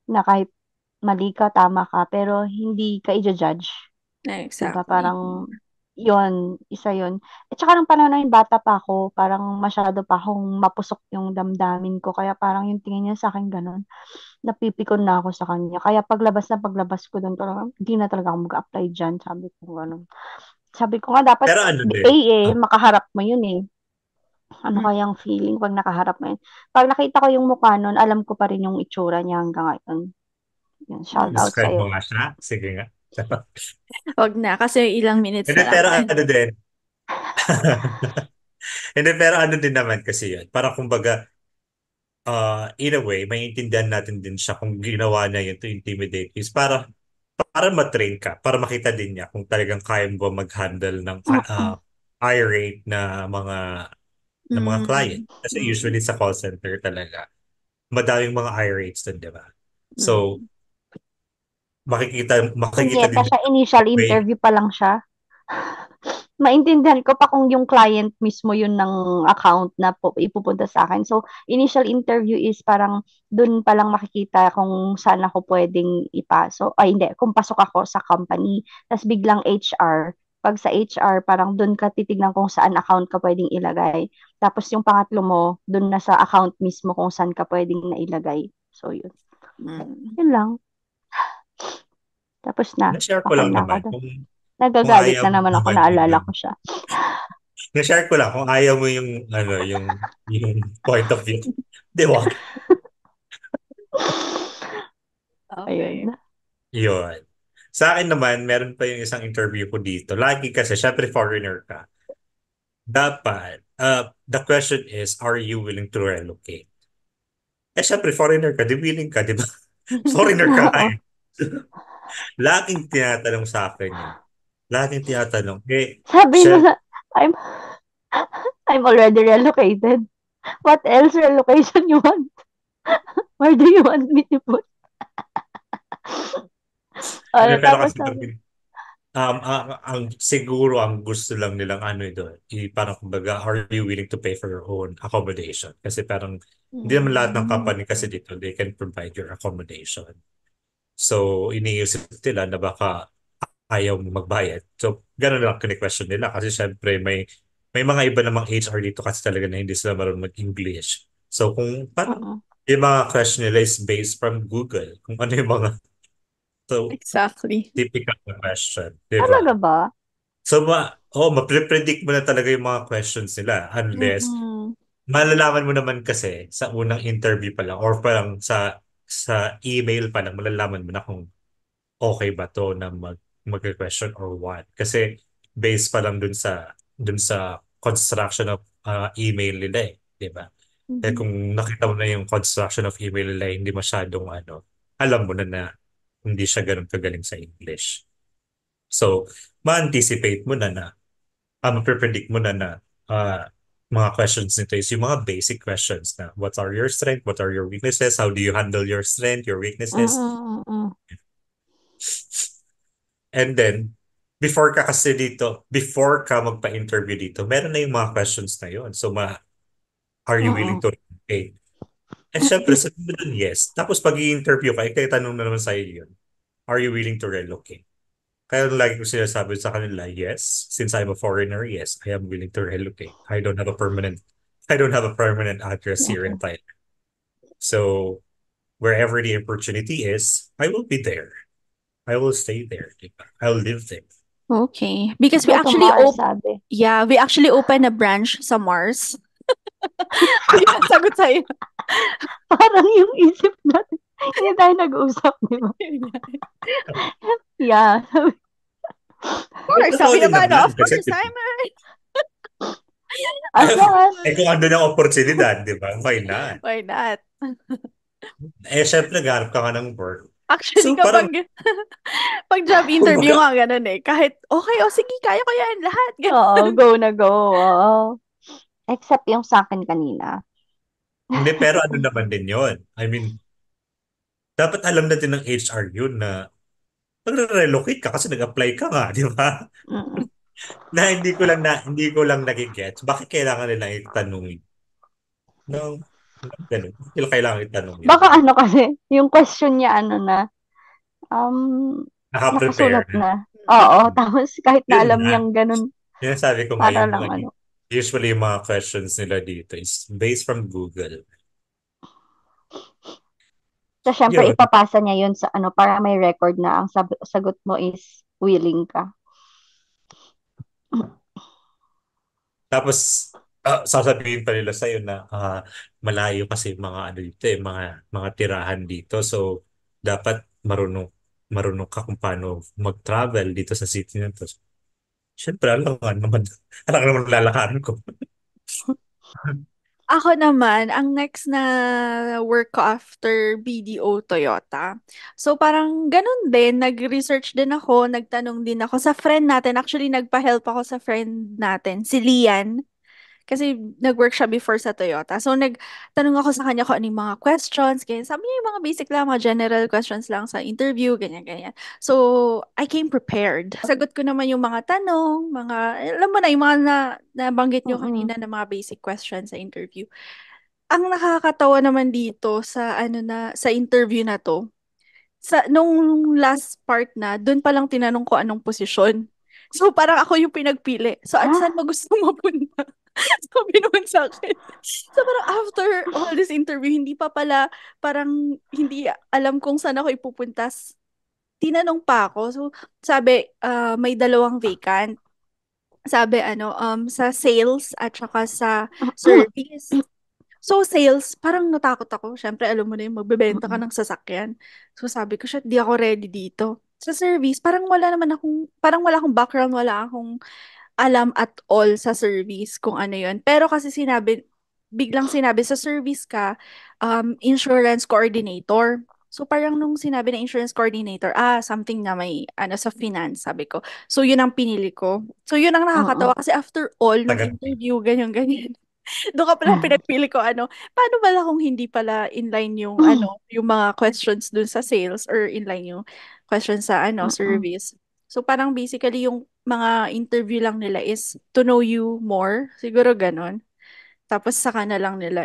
S3: na kahit mali ka, tama ka, pero hindi ka i-judge. Diba?
S2: Exactly.
S3: Parang, yon isa yon. At saka nung panahon na yun, bata pa ako, parang masyado pa akong mapusok yung damdamin ko. Kaya parang yung tingin niya sa akin ganun, napipikon na ako sa kanya. Kaya paglabas ko doon, talaga, hindi na talaga ako mag-apply dyan. Sabi ko ganun. Sabi ko nga, dapat
S4: Pero ano
S3: A
S4: din,
S3: makaharap mo yun eh. Ano
S2: Mm.
S3: kayang feeling pag nakaharap mo yun? Pag nakita ko yung mukha nun, alam ko pa rin yung itsura niya hanggang ngayon. Yun, shout out
S4: describe mo
S3: sa'yo.
S4: nga siya. Sige nga.
S2: Wag na, kasi ilang minutes
S4: Hindi,
S2: na lang
S4: pero
S2: yan.
S4: ano din, Hindi, pero ano din naman kasi yun. Parang kumbaga, in a way, maintindihan natin din siya kung ginawa niya yun to intimidate is para matrain ka, para makita din niya kung talagang kaya mo ba mag-handle ng
S3: Mm,
S4: irate na mga client.
S2: Mm.
S4: Kasi
S2: Mm.
S4: usually sa call center talaga, madaming mga irates dun, di ba? So,
S2: Mm.
S4: makikita makikita din
S3: Punyeta
S4: niya
S3: siya, initial
S4: may
S3: interview pa lang siya. Maintindihan ko pa kung yung client mismo yun ng account na ipupunta sa akin. So, initial interview is parang dun pa lang makikita kung saan ako pwedeng ipasok. Ay, hindi, kung pasok ako sa company. Tapos biglang HR. Pag sa HR, parang dun ka titignan kung saan account ka pwedeng ilagay. Tapos yung pangatlo mo, dun na sa account mismo kung saan ka pwedeng nailagay. So, yun.
S2: Mm.
S3: Yun lang. Tapos na.
S4: na-share ko
S3: Okay
S4: lang
S3: na ako
S4: naman
S3: dun.
S4: kung
S3: Nagagalit
S4: ayaw
S3: na
S4: mo
S3: naman ako,
S4: naman din
S3: naalala
S4: yung
S3: ko siya.
S4: na-share ko lang kung ayaw mo yung point of view. Di ba?
S3: Ayun.
S2: Okay.
S4: Yun. Sa akin naman, meron pa yung isang interview ko dito. Lagi kasi, syempre foreigner ka. Dapat, the question is, are you willing to relocate? Syempre, foreigner ka, di willing ka, di ba? Foreigner ka nga
S3: Oo.
S4: eh. Laging tinatanong sa akin yun. Laging tinatanong.
S3: Sabi
S4: Syempre,
S3: na, I'm I'm already relocated. What else relocation you want? Where do you want me to put?
S4: pero
S3: Tapos
S4: kasi
S3: sabi,
S4: siguro ang gusto lang nilang ano ito, parang kumbaga, are you willing to pay for your own accommodation? Kasi parang, hindi naman lahat ng
S3: mm,
S4: company kasi dito, they can provide your accommodation. So, iniisip nila na baka ayaw mo magbayad. So, gano'n lang kini-question nila kasi syempre may mga iba namang HR dito kasi talaga na hindi sila marunong mag-English. So, kung parang
S3: mm.
S4: yung mga question nila is based from Google, kung ano yung mga so,
S2: Exactly.
S4: typical na question, di
S3: Talaga
S4: ba?
S3: ba?
S4: So, maprepredict mo na talaga yung mga questions nila unless
S3: Mm-mm.
S4: malalaman mo naman kasi sa unang interview pa lang or parang sa email pa lang malalaman mo na kung okay ba to na mag-question or what. Kasi based pa lang dun sa construction of email nila eh, di ba? Eh
S3: Mhm.
S4: kung nakita mo na yung construction of email nila, hindi masyadong alam mo na hindi siya ganun kagaling sa English. So, ma-anticipate mo ma-predict mo na mga questions nito is yung mga basic questions na what are your strengths, what are your weaknesses, how do you handle your strength, your weaknesses,
S3: Mm-mm, mm-mm.
S4: and then before ka magpa-interview dito, meron na yung mga questions na yun. So, are you willing
S3: Mm-mm.
S4: to relocate? And syempre, sabi mo dun, yes. Tapos pag i-interview ka, ikatanong na naman sa'yo yun, are you willing to relocate? Kaya lagi ko sinasabi sa kanila, yes, since I'm a foreigner, yes, I am willing to relocate. I don't have a permanent address here in
S3: Mm-mm.
S4: Thailand. So wherever the opportunity is, I will be there. I will stay there. Diba? I'll live there.
S2: Okay. Because we
S3: Go to
S2: actually
S3: Mars, sabi.
S2: we actually open a branch sa Mars. Yun ang sagot sa'yo.
S3: Parang yung isip natin, hindi tayo nag-usap, di ba? Yeah.
S2: Of course,
S4: Totoo
S2: sabi
S4: din
S2: naman,
S4: naman
S2: of
S4: kasi
S2: course, I'm
S3: Asan?
S4: kung ando ng oportunidad, di ba? Why not?
S2: Why not?
S4: Syempre, naghanap ka nga ng work.
S2: Actually,
S4: So, parang,
S2: pag job interview
S4: kumbaga,
S2: nga, ganun eh. Kahit, okay, o sige, kaya ko yan, lahat.
S3: Oo,
S2: Ganun.
S3: go na go. Oo. Except yung sa akin kanina.
S4: hindi, pero ano naman din yon. I mean, dapat alam na din ng HR yun na magre-relocate ka kasi nag-apply ka nga, di ba?
S3: Mm.
S4: Na hindi ko lang nagigets. Bakit kailangan nila itanong no, ganun. Bakit nila kailangan itanong yun?
S3: Baka ano kasi, yung question niya ano na, um,
S4: Naka-prepare
S3: nakasulat
S4: na.
S3: na. Oo, tapos kahit na
S4: Yun
S3: alam
S4: na.
S3: niyang ganun,
S4: Yun ang sabi ko nga,
S3: para lang ano.
S4: usually yung mga questions nila dito is based from Google.
S3: So, syempre,
S4: Yun.
S3: ipapasa niya yun sa ano, para may record na ang sagot mo is willing ka.
S4: Tapos, sasabihin pa nila sa'yo na malayo kasi mga ano dito mga tirahan dito. So, dapat marunong ka kung paano mag-travel dito sa city na to. Siyempre, alam naman. Alam naman lalakarin ko.
S2: Ako naman, ang next na work ko after BDO Toyota. So parang ganun din, nag-research din ako, nagtanong din ako sa friend natin. Actually, nagpa-help ako sa friend natin, si Lian. Kasi nag-work siya before sa Toyota. So, nagtanong ako sa kanya kung ano yung mga questions. Ganyan. Sabi niya yung mga basic lang, mga general questions lang sa interview, ganyan, ganyan. So, I came prepared. Sagot ko naman yung mga tanong, alam mo na, yung mga nabanggit niyo
S3: Mm-mm.
S2: kanina na mga basic questions sa interview. Ang nakakatawa naman dito sa sa interview na to, nung last part na, doon pa lang tinanong ko anong posisyon. So, parang ako yung pinagpili. So, at saan
S3: Ah,
S2: mo gusto mapunta? Sabi naman sa akin. So, parang after all this interview, hindi pa pala, parang hindi alam kung saan ako ipupunta. Tinanong pa ako. So, sabi, may dalawang vacant. Sabi, sa sales at saka sa service. So, sales, parang natakot ako. Siyempre, alam mo na yung magbebenta ka
S3: mm-mm.
S2: ng sasakyan. So, sabi ko, shit, di ako ready dito. Sa service, parang wala akong background, wala akong alam at all sa service kung ano yon. Pero kasi biglang sinabi sa service ka, insurance coordinator. So parang nung sinabi na insurance coordinator, something na may sa finance, sabi ko. So yun ang pinili ko. So yun ang
S3: Mm-mm.
S2: nakakatawa kasi after all nung
S4: Tagat.
S2: interview, ganyan, ganyan. Doon ka palang pinagpili ko paano pala kung hindi pala inline yung yung mga questions dun sa sales or inline yung questions sa
S3: Mm-mm.
S2: service. So parang basically yung mga interview lang nila is to know you more, siguro ganon. Tapos saka na lang nila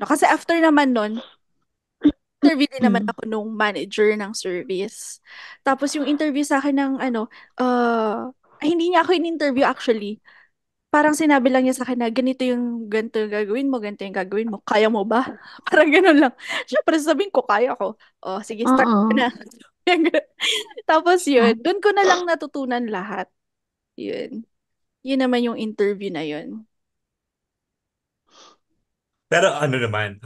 S2: Kasi after naman nun, interview din naman ako nung manager ng service. Tapos yung interview sa akin ng hindi niya ako in-interview actually. Parang sinabi lang niya sa akin na ganito yung gagawin mo, ganito yung gagawin mo. Kaya mo ba? Parang ganun lang. Siyempre sabihin ko, kaya ko. Oh, sige, start ka
S3: Mm-mm.
S2: na. Tapos yun, doon ko na lang natutunan lahat. Yun. Yun naman yung interview na yun.
S4: Pero ano naman,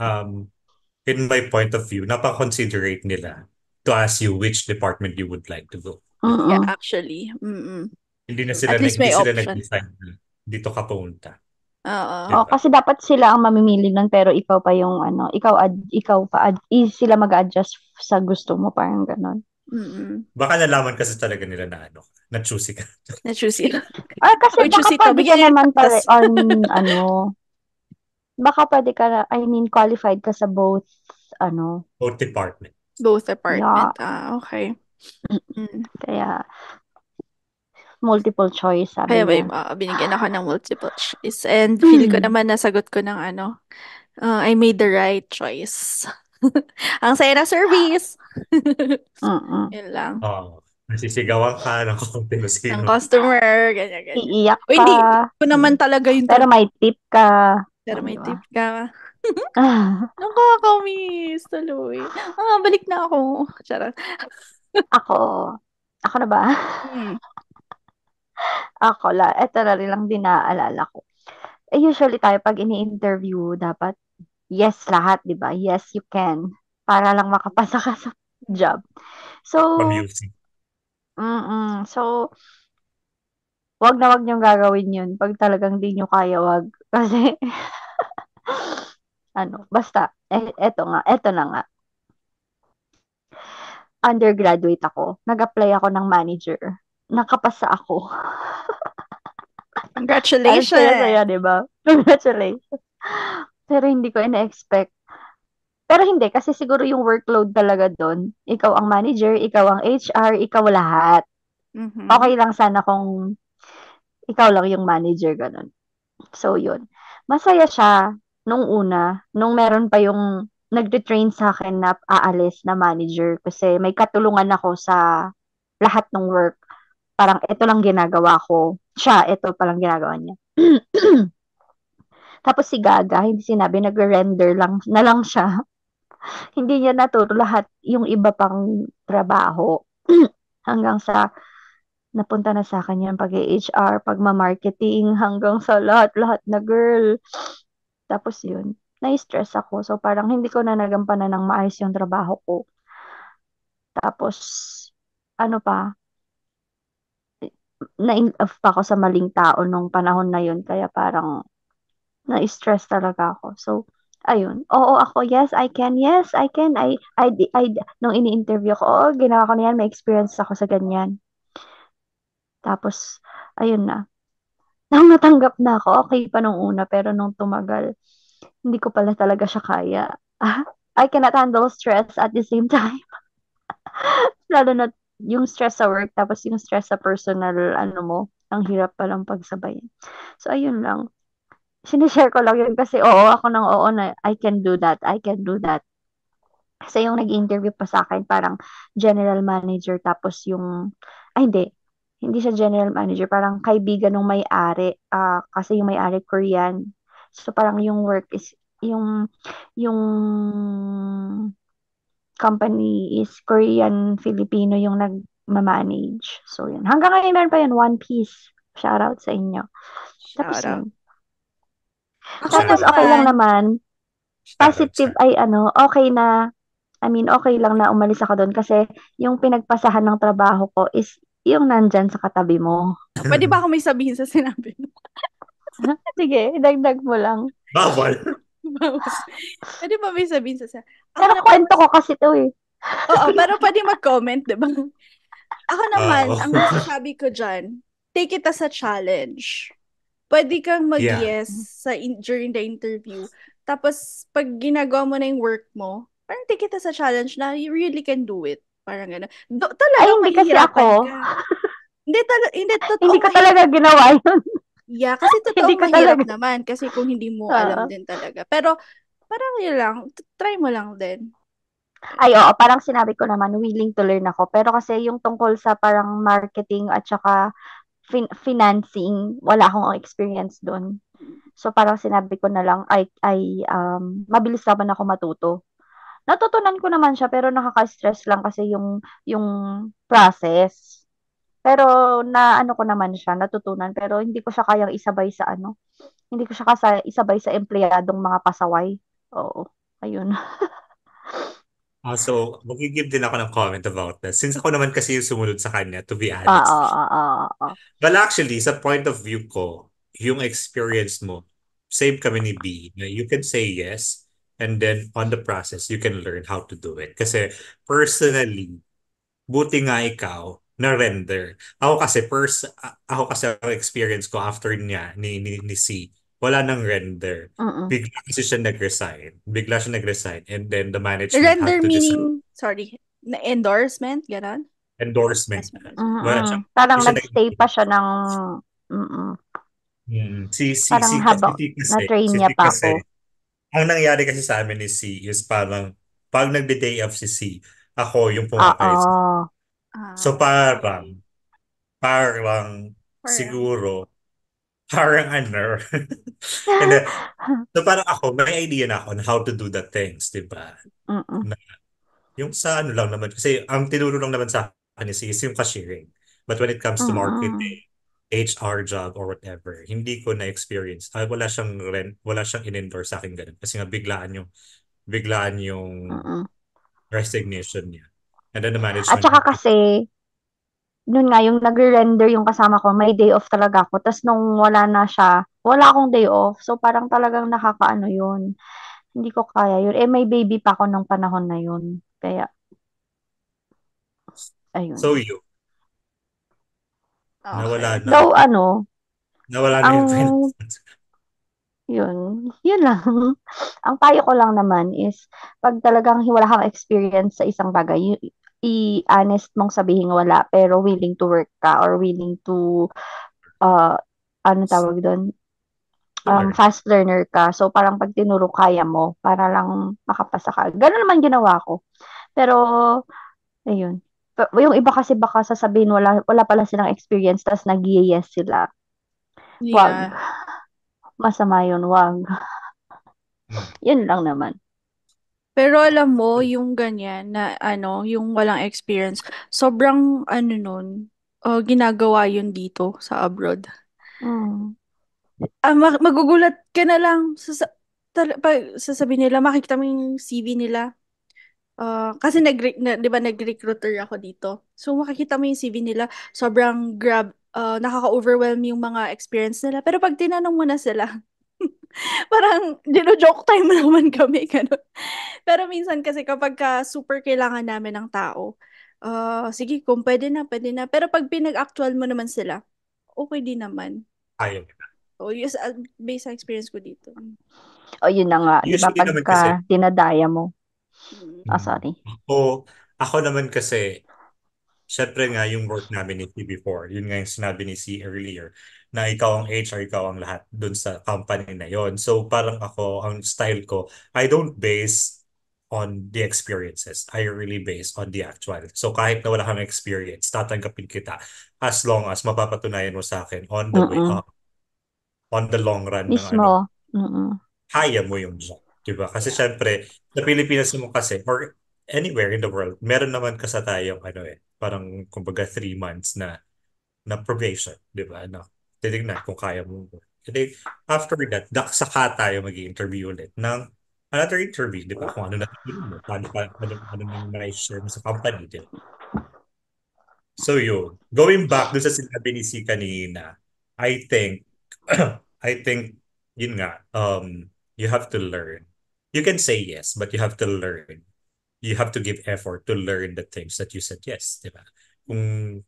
S4: in my point of view, napaka-considerate nila to ask you which department you would like to go.
S2: Yeah,
S3: Mm-mm.
S2: actually. Mm-mm.
S4: Hindi
S2: At least
S4: hindi
S2: may
S4: sila
S2: option.
S4: nag-decide na dito ka pumunta.
S2: Oo.
S3: Oh,
S4: Diba?
S3: kasi dapat sila ang mamimili nun pero ikaw pa yung ikaw pa sila mag-adjust sa gusto mo parang ganon.
S2: Mm-mm.
S4: Baka nalaman kasi talaga nila na na choosy ka.
S2: Na-choose yun.
S3: Kasi
S2: Uy,
S3: baka
S2: choose ito.
S3: pwede ka
S2: Bigyan niyo ng
S3: naman pala
S2: patas.
S3: on baka pwede ka I mean qualified ka sa both
S4: Both department.
S2: Both
S3: yeah,
S2: apartment. Okay. Mm.
S3: kaya multiple choice
S2: Kaya
S3: sabi
S2: may
S3: niya.
S2: binigyan ako ng multiple choice. And feel ko naman nasagot ko ng I made the right choice. Ang saya na service.
S3: Mm.
S2: Yun lang.
S4: Oh, nasisigawan ka ng kung
S2: Ng
S4: sino.
S2: customer, ganyan, ganyan.
S3: Iiyak
S2: O
S3: ka,
S2: hindi, ko naman talaga yung
S3: pero
S2: trabaho.
S3: may tip ka.
S2: Pero
S3: Oh,
S2: may
S3: di ba?
S2: tip ka. Nakakamiss tuloy. Balik na ako. Charot.
S3: Ako, ako na ba?
S2: Hmm.
S3: Eto na rin lang din naaalala ko. Usually tayo pag ini-interview, dapat yes lahat, di ba? Yes, you can. Para lang makapasa ka sa job. So,
S4: Mamusing.
S3: so, wag niyong gagawin yun. Pag talagang di nyo kaya, wag. Kasi, basta, eto na nga. Undergraduate ako. Nag-apply ako ng manager. Nakapasa ako. Ang
S2: Congratulations!
S3: saya-saya, di ba? Congratulations. Pero hindi ko ina-expect. Pero hindi, kasi siguro yung workload talaga doon. Ikaw ang manager, ikaw ang HR, ikaw lahat.
S2: Mhm.
S3: Okay lang sana kung ikaw lang yung manager, ganun. So, yun. Masaya siya nung una, nung meron pa yung nagte-train sa akin na aalis na manager kasi may katulungan ako sa lahat ng work. Parang ito lang ginagawa ko. Siya, ito palang ginagawa niya. Tapos si Gaga, hindi sinabi, nagre-render lang na lang siya. Hindi niya naturo lahat yung iba pang trabaho. Hanggang sa napunta na sa akin yung pag-HR, pagma-marketing, hanggang sa lahat-lahat na girl. Tapos yun, na-stress ako. So parang hindi ko na nagampanan ng maayos yung trabaho ko. Tapos, ano pa, na-in love pa ako sa maling tao nung panahon na yun. Kaya parang na-stress talaga ako. So, ayun. Oo, ako, yes, I can. Yes, I can. Nung ini-interview ko, oo, ginawa ko na yan. May experience ako sa ganyan. Tapos, ayun na. Nung natanggap na ako, okay pa nung una. Pero nung tumagal, hindi ko pala talaga siya kaya. I cannot handle stress at the same time. Lalo na yung stress sa work, tapos yung stress sa personal, ano mo, ang hirap palang pagsabayin. So, ayun lang. Sinishare ko lang yun kasi ako ng oo na I can do that, I can do that. Kasi yung nag-interview pa sa akin, parang general manager, tapos yung, hindi siya general manager, parang kaibigan ng may-ari, kasi yung may-ari Korean. So, parang yung work is, yung company is Korean Filipino yung nag-manage. So, yun. Hanggang ngayon meron pa yun, One Piece. Shout out sa inyo. Tapos
S2: Shout out.
S3: yun.
S2: Ako
S3: Tapos okay lang
S2: naman,
S3: naman. Positive ay okay na. I mean, okay lang na umalis ako doon kasi yung pinagpasahan ng trabaho ko is yung nandyan sa katabi mo.
S2: pwede ba ako may sabihin sa sinabi mo?
S3: Sige, dagdag mo lang.
S4: Bawal.
S2: Pwede ba may sabihin sa
S3: Pero kwento ko kasi to eh.
S2: Oo, pero pwede mag-comment, di ba? Ako naman,
S4: Oo.
S2: ang masasabi ko dyan, take it as a challenge. Pwede kang
S4: Yeah.
S2: mag-yes during the interview. Tapos, pag ginagawa mo na yung work mo, parang take it as a challenge na you really can do it. Parang gano'n.
S3: Ay,
S2: Talagang
S3: hindi kasi
S2: mahihirapan
S3: ako.
S2: ka. Hindi, totoo
S3: Hindi ko talaga ginawa yun.
S2: Yeah, kasi
S3: Hindi
S2: totoong
S3: ko
S2: mahirap
S3: talaga.
S2: naman. Kasi kung hindi mo alam
S3: Oo.
S2: din talaga. Pero, parang yun lang. Try mo lang din.
S3: Ay, oo, parang sinabi ko naman, willing to learn ako. Pero kasi yung tungkol sa parang marketing at saka financing, wala akong experience doon. So parang sinabi ko na lang, mabilis naman ako matuto. Natutunan ko naman siya, pero nakaka-stress lang kasi yung process. Pero na ano ko naman siya, natutunan. Pero hindi ko siya kayang isabay sa hindi ko siya isabay sa empleyadong mga pasaway. Oo, ayun.
S4: So, mag-give din ako ng comment about that. Since ako naman kasi yung sumunod sa kanya, to be
S3: Oo,
S4: honest.
S3: oo, oo.
S4: Well, actually, sa point of view ko, yung experience mo, same kami ni B, na you can say yes, and then on the process, you can learn how to do it. Kasi personally, buti nga ikaw na-render. Ako kasi ang experience ko after niya, ni C, wala nang render.
S3: Mm-mm.
S4: Bigla siya nag-resign. And then the management
S2: Render
S4: had to decide.
S2: meaning, sorry, na endorsement, gano'n?
S4: Endorsement. Wala siya,
S3: Parang
S4: hindi siya
S3: nagstay pa siya ng parang habang na-train
S4: Si
S3: niya
S4: C
S3: pa
S4: kasi,
S3: ako.
S4: ang nangyari kasi sa amin ni C is parang, pag nagde-day off si C, ako yung pumapayag.
S3: Oo.
S4: So parang siguro, parang ano. And then, so parang ako, may idea na ako on how to do the things, di ba?
S3: Mm-mm.
S4: Na, yung sa ano lang naman, kasi ang tinuro lang naman sa akin is yung cashiering. But when it comes to
S3: Mm-mm.
S4: marketing, HR job or whatever, hindi ko na-experience. Wala siyang in-endorse sa akin ganun. Kasi nga biglaan yung
S3: Mm-mm.
S4: resignation niya. And then the
S3: At
S4: management
S3: saka
S4: had to,
S3: kasi, nun nga, yung nagre-render yung kasama ko, may day off talaga ako. Tapos nung wala na siya, wala akong day off. So parang talagang nakakaano yun. Hindi ko kaya yun. Eh, may baby pa ako nung panahon na yun. Kaya,
S4: so
S3: ayun.
S4: nawala
S2: Okay.
S4: na.
S3: Though,
S4: Nawala na
S3: ang
S4: yung finance.
S3: yun lang. Ang payo ko lang naman is, pag talagang wala kang experience sa isang bagay, i-honest mong sabihin wala, pero willing to work ka or willing to, uh, ano tawag doon,
S4: Learn.
S3: fast learner ka. So, parang pag tinuro, kaya mo, para lang makapasa ka. Ganun naman ginawa ko. Pero, ayun. Yung iba kasi baka sasabihin wala pala silang experience, tas nag-yes sila. Wag.
S2: Yeah.
S3: Masama yun, wag.
S4: Hmm.
S3: Yun lang naman.
S2: Pero alam mo, yung ganyan na yung walang experience, sobrang nun, ginagawa yun dito sa abroad.
S3: Mm.
S2: Magugulat ka na lang pag sasabihin nila, makikita mo yung CV nila. Kasi di ba nag-recruiter ako dito. So makikita mo yung CV nila, sobrang nakaka-overwhelm yung mga experience nila. Pero pag tinanong mo na sila, parang dino-joke time naman kami, ganun. Pero minsan kasi kapag super kailangan namin ng tao, sige, kung pwede na. Pero pag pinag-actual mo naman sila, okay din naman.
S4: Ayaw.
S2: O, yes, based sa experience ko dito.
S3: O yun na nga, di ba
S4: Usually naman kasi,
S3: pagka dinadaya mo. Sorry.
S4: ako naman kasi, syempre nga yung work namin ni C before, yun nga yung sinabi ni C earlier, na ikaw ang HR, ikaw ang lahat dun sa company na yon. So parang ako, ang style ko, I don't base on the experiences. I really base on the actual. So kahit na wala kang experience, tatanggapin kita as long as mapapatunayan mo sa akin on the way
S3: Mm-mm.
S4: up, on the long run ng ano,
S3: Mismo. Mm-mm.
S4: kaya mo yung job. Diba? Kasi syempre, sa Pilipinas mo kasi, or anywhere in the world, meron naman kasi tayong ano parang kumbaga 3 months na probation, di ba? No? Titignan kung kaya mo. Kasi after that, saka tayo mag-interview ulit ng another interview, di ba? Kung ano na mo, ano nang na-share mo sa company, di ba? So yun, going back dun sa sinabi ni C kanina, I think, I think, yun nga, you have to learn. You can say yes, but you have to learn. You have to give effort to learn the things that you said yes, di ba? Kung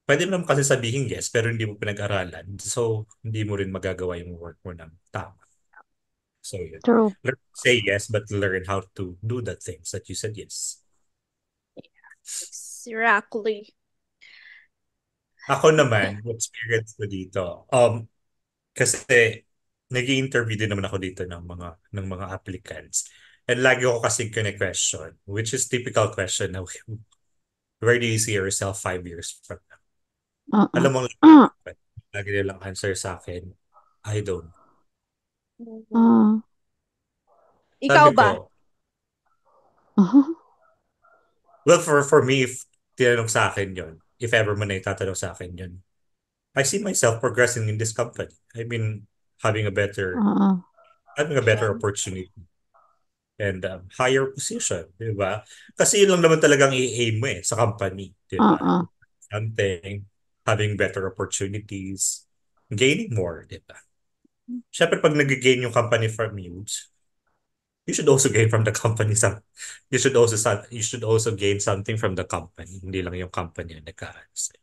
S4: pwede mo naman kasi sabihin yes, pero hindi mo pinag-aralan, so hindi mo rin magagawa yung work mo ng tama. So yun.
S3: True.
S4: Say yes, but learn how to do the things that you said yes.
S2: Exactly.
S4: Ako naman, experience ko dito. Kasi nag-interview din naman ako dito ng mga applicants. And lagi ko kasi question, which is typical question na where do you see yourself 5 years from now?
S3: Mm-mm.
S4: Alam mo, lagi nilang answer sa akin, I don't.
S3: Mm.
S2: Ikaw
S4: Sabi
S2: ba?
S4: ko, well, for me, if tinanong sa akin yon, if ever man na itatanong sa akin yon, I see myself progressing in this company. I mean, having a better
S3: Mm-mm.
S4: having a better opportunity and higher position, di ba? Kasi yun lang naman talagang i-aim mo sa company, di ba?
S3: Mm-mm.
S4: Something, having better opportunities, gaining more, di ba? Siyempre, pag nag-gain yung company from you, you should also gain from the company you should also gain something from the company, hindi lang yung company ang nagka-answer.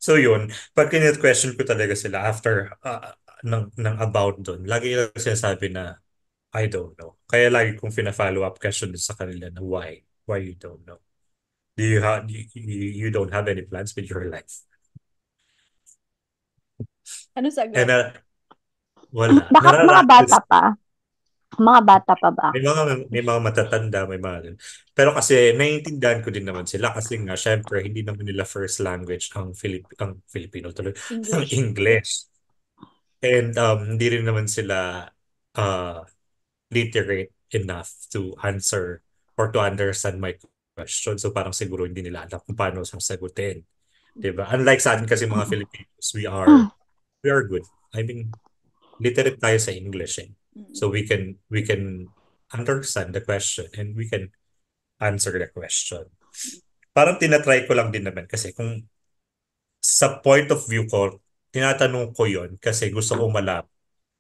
S4: So yun, pag question ko talaga sila after ng about doon, lagi lang sinasabi na I don't know. Kaya lagi kong fina-follow up question din sa kanila na why you don't know. Do you have you don't have any plans with your life?
S2: Ano sagot?
S4: And wala.
S3: Baka mga bata pa. Mga bata pa ba?
S4: May mga matatanda, may mga ganun. Pero kasi naiintindihan ko din naman sila kasi nga syempre hindi naman nila first language ang Filipino tuloy, ang
S2: English.
S4: English. And hindi rin naman sila uh, literate enough to answer or to understand my question. So parang siguro hindi nila alam kung paano sasagutin. Diba? Unlike sa atin kasi mga Filipinos, we are good. I mean, literate tayo sa English eh. So we can understand the question and we can answer the question. Parang tinatry ko lang din naman kasi kung sa point of view ko, tinatanong ko yon kasi gusto ko malaman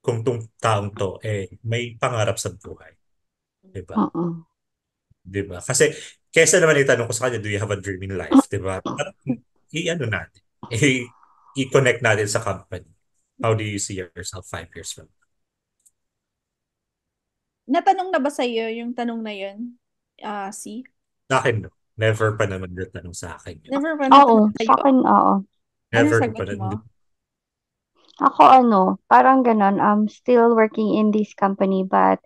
S4: kung tong taong to may pangarap sa buhay. Diba?
S3: Mm-mm.
S4: Diba? Kasi kesa naman itanong ko sa kanya, do you have a dream in life? Diba? Parang i-ano natin. I-connect natin sa company. How do you see yourself 5 years from now?
S2: Natanong na ba sa iyo yung tanong na yun? Si?
S4: Sa akin, no. Never pa naman natanong sa akin yun.
S2: Never pa
S3: Oo,
S2: natanong sa
S3: sa
S2: iyo?
S3: akin, oo.
S2: Anong
S4: Never
S2: sagot
S4: pa
S2: mo?
S3: Ako parang ganun, still working in this company but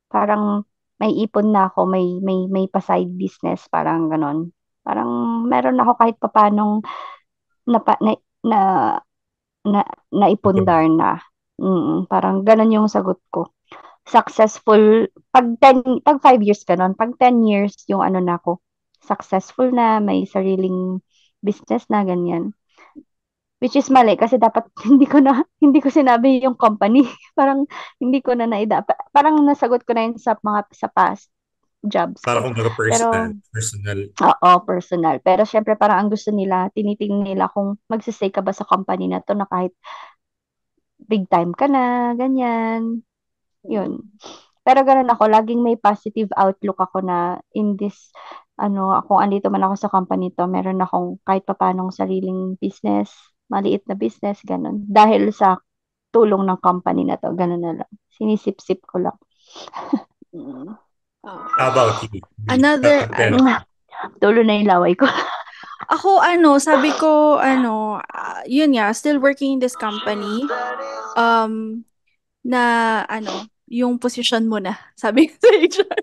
S3: parang may ipon na ako, may pa-side business, parang ganun. Parang meron ako kahit papanong napa, na, na, naipundar na. Parang ganun yung sagot ko. Successful, pag 5 years ganun, pag 10 years yung ano na ako, successful na, may sariling business na, ganyan. Which is mali kasi dapat hindi ko sinabi yung company. Parang hindi ko na parang nasagot ko na yun sa past jobs
S4: Para
S3: ko.
S4: kung baga
S3: Pero
S4: personal.
S3: oo, personal. Pero syempre parang ang gusto nila, tinitingnan nila kung magsistay ka ba sa company na to na kahit big time ka na, ganyan. Yun. Pero ganun ako, laging may positive outlook ako na in this, kung andito man ako sa company to, meron akong kahit papanong sariling business, maliit na business, ganun. Dahil sa tulong ng company na to, ganun na lang. Sinisip-sip ko lang.
S2: Mm. Oh.
S4: How about you?
S2: Another,
S3: Tulo na yung laway ko.
S2: Ako, sabi ko, yun nga, still working in this company, na, yung position mo na, sabi ko sa HR.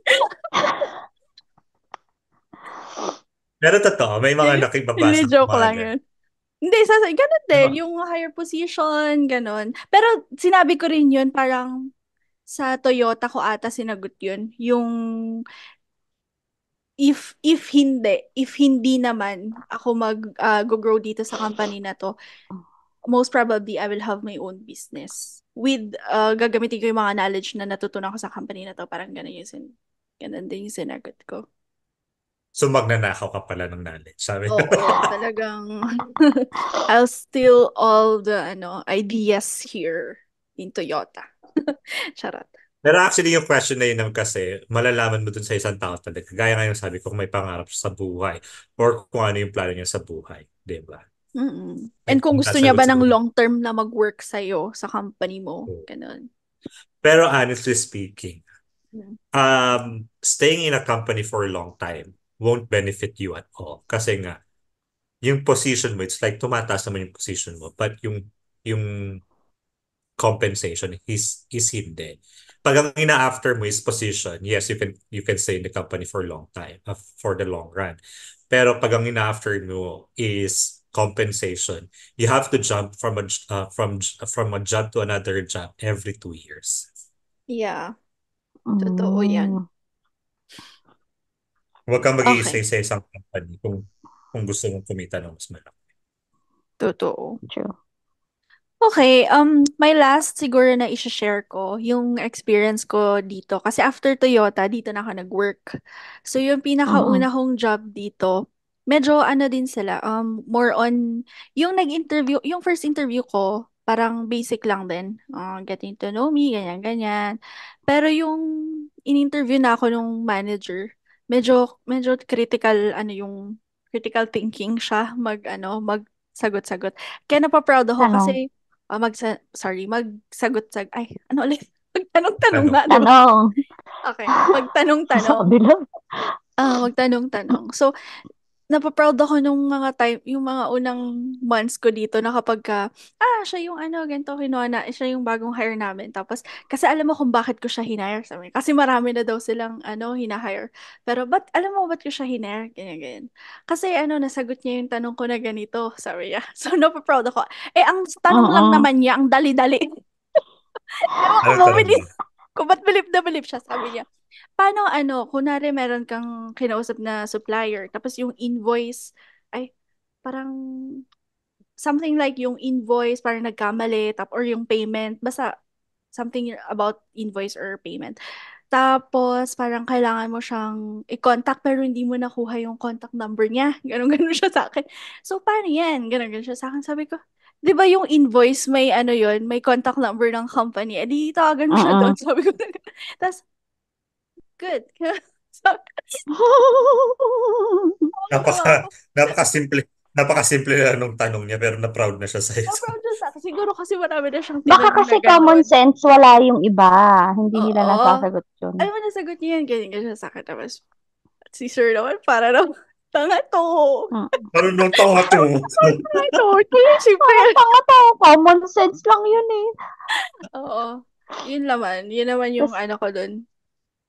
S4: Pero totoo, may mga nakibabasa
S2: Hindi,
S4: ko
S2: joke
S4: mga
S2: lang
S4: ganun.
S2: yun. Hindi, ganun din,
S4: Diba?
S2: yung higher position, ganun. Pero sinabi ko rin yun, parang sa Toyota ko ata sinagot yun, yung if hindi naman ako go-grow dito sa company na to, most probably I will have my own business with gagamitin ko yung mga knowledge na natutunan ko sa company na to, parang ganun din yung sinagot ko.
S4: So magnanakaw ka pala ng knowledge, sabi ko.
S2: Oo, talagang I'll steal all the ideas here in Toyota. Charot.
S4: Pero actually yung question na yun naman kasi malalaman mo dun sa isang tao talaga. Gaya nga yung sabi ko kung may pangarap siya sa buhay or kung ano yung plano niya sa buhay. Di ba?
S2: Mm-mm. And
S4: Like,
S2: kung
S4: kung
S2: gusto niya
S4: sasagot
S2: ba ng
S4: siguro.
S2: long-term na mag-work sa'yo sa company mo, ganun.
S4: Pero honestly speaking,
S2: Mm.
S4: staying in a company for a long time won't benefit you at all. Kasi nga, yung position mo, it's like tumataas naman yung position mo. But yung compensation is hindi. Pag ang ina-after mo is position, yes, you can stay in the company for a long time, for the long run. Pero pag ang ina-after mo is compensation, you have to jump from a job to another job every 2 years.
S2: Yeah, totoo yan.
S4: Huwag kang mag-i-stay
S2: Okay,
S4: sa isang company kung gusto mong kumita ng mas malaki.
S2: totoo.
S3: True.
S2: Okay, my last siguro na i-share ko, yung experience ko dito. Kasi after Toyota, dito na ako nag-work. So, yung pinakauna kong job dito, medyo din sila, more on, yung nag-interview, yung first interview ko, parang basic lang din. Getting to know me, ganyan-ganyan. Pero yung in-interview na ako nung manager, medyo critical, yung critical thinking siya, mag-sagot-sagot. Kaya napaproud ako
S3: Tanong.
S2: kasi magsagot-sag. Ay, ano ulit? Magtanong-tanong
S4: Tanong.
S2: nga, di ba?
S3: Tanong.
S2: Okay, magtanong-tanong.
S3: Sabi lang.
S2: Magtanong-tanong. So, napaproud ako nung mga time, yung mga unang months ko dito na kapag siya yung ganito, kinuha na, siya yung bagong hire namin. Tapos, kasi alam mo kung bakit ko siya hinire, sabi niya. Kasi marami na daw silang, hinahire. Pero, alam mo ba't ko siya hinire? Ganyan, ganyan. Kasi, nasagot niya yung tanong ko na ganito, sabi niya. So, napaproud ako. Ang tanong lang naman niya, ang dali-dali. Ewan ko,
S4: Anong tanong
S2: bumili.
S4: mo?
S2: Kung ba't bilib na bilib siya, sabi niya. Paano, kunwari meron kang kinausap na supplier, tapos yung invoice, ay, parang, something like yung invoice, parang nagkamali, or yung payment, basta, something about invoice or payment. Tapos, parang kailangan mo siyang i-contact, pero hindi mo nakuha yung contact number niya. Ganon-ganon siya sa akin. So, paano yan? Ganon-ganon siya sa akin. Sabi ko, di ba yung invoice, may yun, may contact number ng company. Eh, di tawagan mo siya doon. Sabi ko, tapos, good.
S4: Napaka, napakasimple. Napakasimple na nung tanong niya pero na-proud na siya sa isa.
S2: Na-proud siya sa akin. Siguro kasi marami na siyang
S3: Baka
S2: tinanong
S3: kasi
S2: na
S3: common
S2: gano'n.
S3: sense, wala yung iba. Hindi nila
S2: Oo.
S3: nasasagot yun.
S2: Alam mo, nasagot niya yan. Ganyan siya sa akin. Tapos, si Sir naman, para naman, tanga to.
S4: Ano nung tanga to?
S2: Tanga to. Siyempre.
S3: Tanga to. Common sense lang yun eh.
S2: Oo. Yun naman. Yun naman yung
S3: Tas,
S2: ko dun.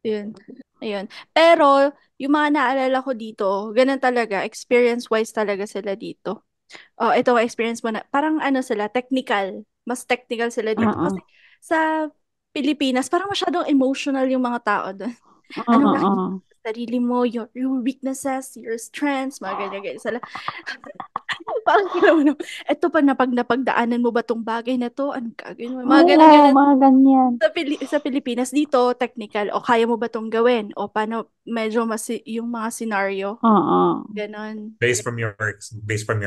S2: Yun. Ayun. Pero, yung mga naalala ko dito, ganun talaga. Experience-wise talaga sila dito. Ito experience mo na. Parang sila, technical. Mas technical sila dito. Kasi sa Pilipinas, parang masyadong emotional yung mga tao doon. Anong nakikita sa sarili mo, your weaknesses, your strengths, mga ganyan-ganyan sila. Parang ginawa eto pa na pag napagdaanan mo ba tong bagay na to? Anong gagawin mo? Mga
S3: Oo,
S2: ganun-ganun.
S3: mga ganyan.
S2: Sa Pilipinas dito, technical. O kaya mo ba tong gawin? O paano medyo yung mga scenario.
S3: Oo.
S2: Ganon.
S4: Based from your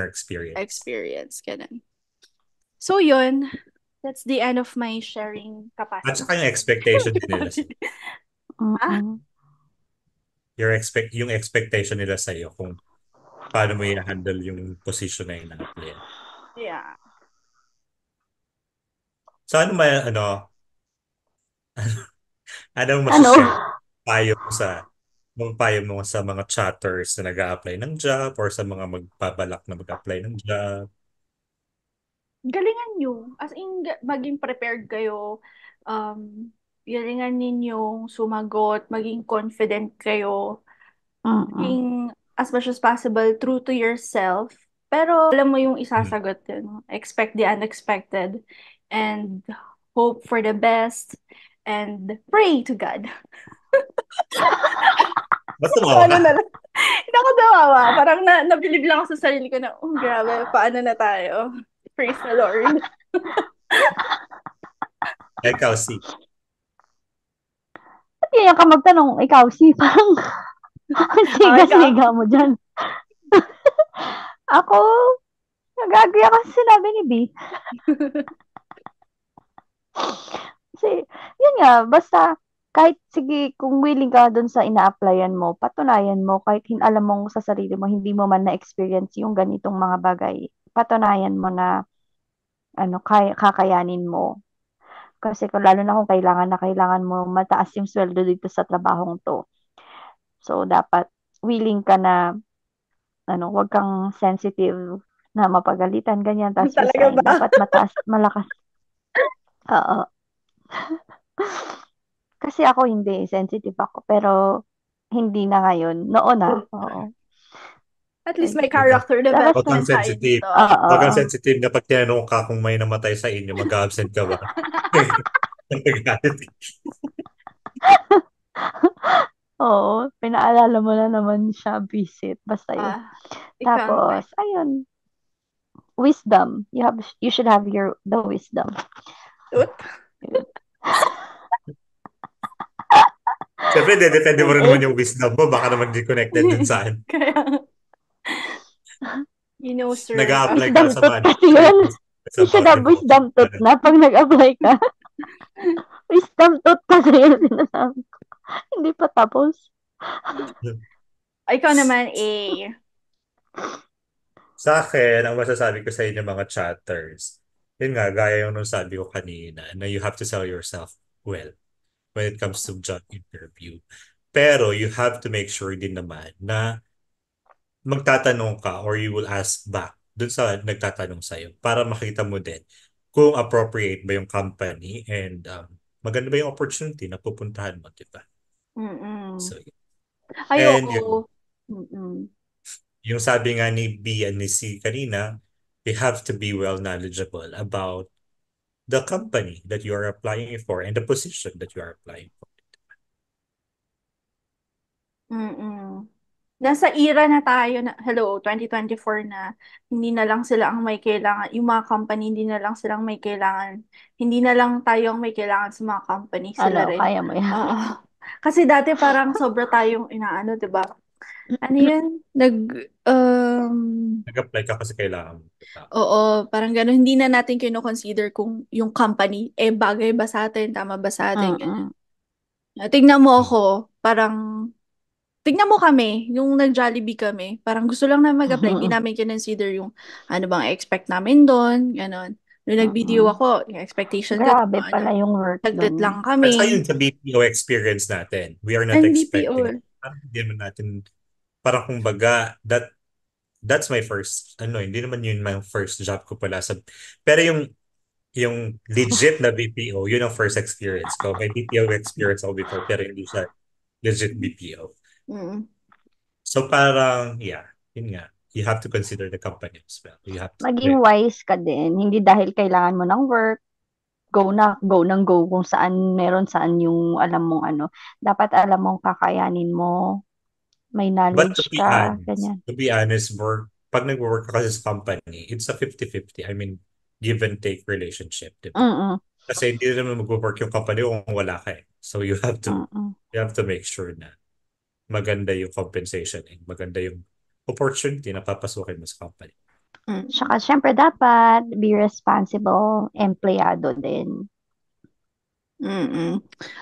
S4: experience.
S2: Experience. Ganon. So yun, that's the end of my sharing
S4: At
S2: capacity.
S4: saka yung expectation din nila.
S3: Mm-mm.
S4: Yung expectation nila sa'yo kung paano mo i-handle yung position na yung na-apply.
S2: Yeah.
S4: So ano may anong
S3: Ano?
S4: masashare payo mo sa mga chatters na nag-a-apply ng job or sa mga magbabalak na mag-apply ng job?
S2: Galingan nyo. As in, maging prepared kayo. Galingan ninyong sumagot. Maging confident kayo.
S3: Mm-mm.
S2: Maging as much as possible true to yourself. Pero alam mo yung isasagot. Expect the unexpected. And hope for the best. And pray to God.
S4: Basta mo
S2: Ano na lang. Hindi ako nawawa. Parang nabilib lang ako sa sarili ko na, oh, grabe, paano na tayo? Praise the Lord.
S4: ikaw si.
S3: Ba't ganyan ka magtanong? Ikaw, si parang siga-siga mo dyan. Ako, nag-agree ako sa sinabi ni B. Kasi, yun nga, basta, kahit sige, kung willing ka dun sa ina-applyan mo, patunayan mo, kahit alam mong sa sarili mo, hindi mo man na-experience yung ganitong mga bagay, patunayan mo na, kakayanin mo. Kasi lalo na kung kailangan mo mataas yung sweldo dito sa trabahong to. So, dapat willing ka na, wag kang sensitive na mapagalitan, ganyan, tapos
S2: Talaga
S3: resign.
S2: ba?
S3: Dapat mataas, malakas. Oo. Kasi ako hindi, sensitive ako. Pero, hindi na ngayon. Noon na, oo.
S2: At least may character
S3: Dapat
S2: development
S4: Huwag kang
S2: tayo
S4: sensitive.
S2: dito.
S3: Oo.
S4: Huwag kang sensitive na pag tinanong ka kung may namatay sa inyo, mag-absent ka ba?
S3: Oo, pinaalala mo na naman siya, visit. Basta yun.
S2: Ikaw
S3: Tapos, ayun, wisdom. You should have the wisdom.
S4: Siyempre, depende mo rin naman yung wisdom mo. Baka naman di connected dun saan.
S2: Kaya, sir.
S4: Nag-a-apply ka
S3: Wisdom
S4: sa
S3: tooth
S4: mga
S3: kasi yun. You should have wisdom tooth na pag nag-apply ka. Wisdom tooth kasi yun sinasabi ko. Hindi pa tapos.
S2: Ikaw naman,
S4: Sa akin, ang masasabi ko sa inyo mga chatters, yun nga, gaya yung nung sabi ko kanina, na you have to sell yourself well when it comes to job interview. Pero you have to make sure din naman na magtatanong ka or you will ask back dun sa nagtatanong sa'yo para makita mo din kung appropriate ba yung company and maganda ba yung opportunity na pupuntahan mo, di ba? So, and
S2: ayoko.
S4: yung sabi nga ni B and ni C kanina, you have to be well knowledgeable about the company that you are applying for and the position that you are applying for.
S2: Nasa era na tayo na, hello, 2024 na, hindi na lang sila ang may kailangan, yung mga company, hindi na lang silang may kailangan. Hindi na lang tayo ang may kailangan sa mga company, sila rin.
S3: Kaya mo yan.
S2: Kasi dati parang sobra tayong inaano, di ba? Ano yun?
S4: Nag-apply ka kasi kailangan mo.
S2: Oo, parang gano'n. Hindi na natin kino-consider kung yung company, bagay ba sa atin, tama ba sa atin, ganyan. Tignan mo ako, parang, tignan mo kami, yung nag-Jollibee kami, parang gusto lang na mag-apply, hindi namin kinonsider yung ano bang expect namin doon, gano'n. Nung nag-video ako, yung expectation ko,
S3: Grabe pala yung work
S2: saglit
S3: doon.
S2: lang
S4: At
S2: kami.
S4: saka yun sa BPO experience natin, we are not
S2: And
S4: expecting,
S2: BPO.
S4: parang hindi naman natin, parang kumbaga, that's my first, hindi naman yun my first job ko pala. Pero yung legit na BPO, yun ang first experience ko. May BPO experience ako before, pero hindi siya legit BPO. So parang, yeah, yun nga. You have to consider the company as well. You have to
S3: Maging wise ka din. Hindi dahil kailangan mo ng work, go ng go kung saan yung alam mong ano. Dapat alam mong kakayanin mo, may
S4: But
S3: knowledge ka, ganyan.
S4: to be honest, pag nag-work ka kasi sa company, it's a 50-50. I mean, give and take relationship, di ba?
S3: Mm-mm.
S4: Kasi hindi naman mag-work yung company kung wala ka eh. So you have to
S3: Mm-mm.
S4: make sure na maganda yung compensation and maganda yung opportunity na papasukin mo sa company.
S3: Tsaka syempre dapat be responsible empleyado din.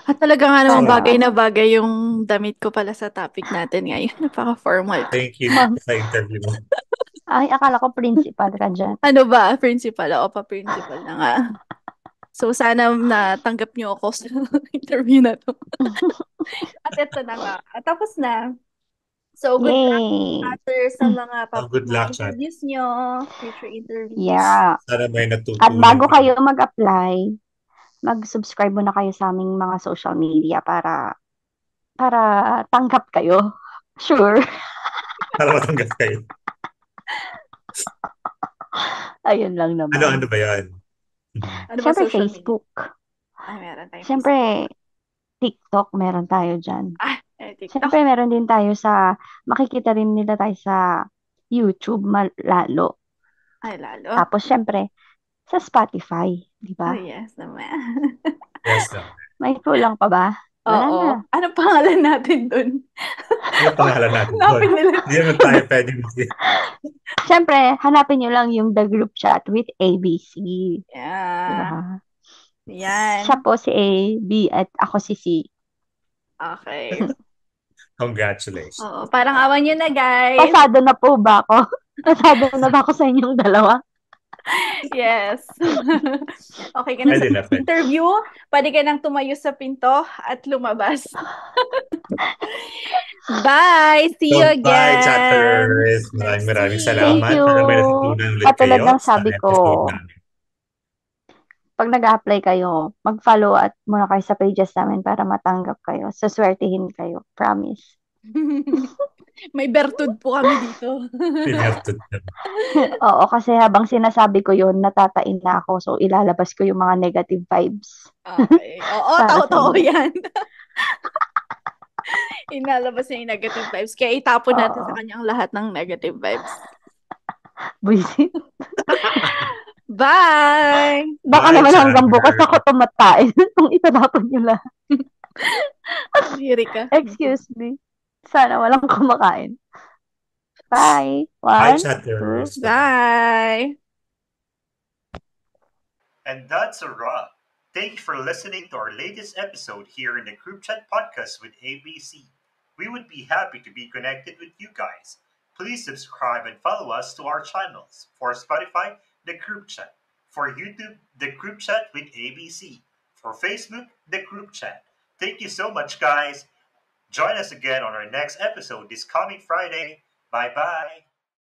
S2: At talaga nga naman
S3: Para-
S2: bagay na bagay yung damit ko pala sa topic natin ngayon. Napaka-formal ko.
S4: Thank you
S3: Ma'am.
S4: sa interview mo.
S3: Ay, akala ko principal ka dyan.
S2: Ano ba? Principal? Oo pa, principal na nga. So, sana natanggap niyo ako sa interview na to. At ito na nga. At tapos na. So, good luck
S3: Yay!
S2: after sa mga
S4: Good luck, Chat.
S2: interviews nyo, future interviews.
S3: Yeah.
S4: Sana may
S3: At
S4: natutunan
S3: bago
S4: ka.
S3: kayo mag-apply, mag-subscribe muna kayo sa aming mga social media para tanggap kayo. Sure.
S4: Para matanggap kayo.
S3: Ayun lang naman.
S4: Ano ba yan?
S2: Ano ba
S3: Siyempre
S2: social
S3: Facebook.
S2: media? Ay, meron tayong
S3: Siyempre TikTok meron tayo dyan.
S2: TikTok.
S3: Siyempre meron din tayo makikita rin nila tayo sa YouTube lalo.
S2: Ay, lalo.
S3: Tapos siyempre sa Spotify, di ba?
S2: Oh, yes naman.
S4: Yes, naman.
S3: May kulang pa ba? Wala
S2: Oo.
S3: na.
S2: Anong pangalan natin dun?
S4: Ano pangalan natin?
S2: Hanapin nila.
S4: Hindi naman tayo pwede
S3: Siyempre, hanapin nyo lang yung The Group Chat with ABC.
S2: Yeah.
S3: Diba?
S2: Yan.
S3: Siya po si A, B, at ako si C.
S2: Okay.
S4: Congratulations.
S2: Oo, parang awan nyo na, guys.
S3: Pasado na po ba ako? Pasado na ba ako sa inyong dalawa?
S2: Yes. Okay ka na sa
S4: Pwede na, pwede.
S2: interview. Pwede ka nang tumayo sa pinto at lumabas. Bye! See you again!
S4: Bye, chatters! Maraming salamat.
S3: Thank you.
S4: Sana may natutunan ulit
S3: Katulad
S4: kayo
S3: ng
S4: sa
S3: sabi ko,
S4: episode namin.
S3: pag nag-apply kayo, mag-follow at muna kayo sa pages namin para matanggap kayo. Suswertihin kayo. Promise.
S2: May bertud po kami dito.
S3: Oo, kasi habang sinasabi ko yun, natatain na ako. So, ilalabas ko yung mga negative vibes.
S2: Okay. Oo,
S3: Para sa
S2: tao-tao
S3: inyo.
S2: yan. Inalabas niya yung negative vibes. Kaya itapon natin sa
S3: Oo.
S2: kanyang lahat ng negative vibes.
S3: Buisit.
S2: Bye!
S3: Baka
S4: Bye,
S3: naman hanggang
S4: chatter.
S3: bukas ako tumatain kung itatapon nyo lahat.
S2: Diri ka.
S3: Excuse me. Sana walang kumakain. Bye.
S4: Bye,
S3: 1, 2,
S4: chatters.
S2: Bye!
S1: And that's a wrap. Thank you for listening to our latest episode here in the Group Chat Podcast with ABC. We would be happy to be connected with you guys. Please subscribe and follow us to our channels. For Spotify, The Group Chat. For YouTube, The Group Chat with ABC. For Facebook, The Group Chat. Thank you so much, guys. Join us again on our next episode this coming Friday. Bye-bye.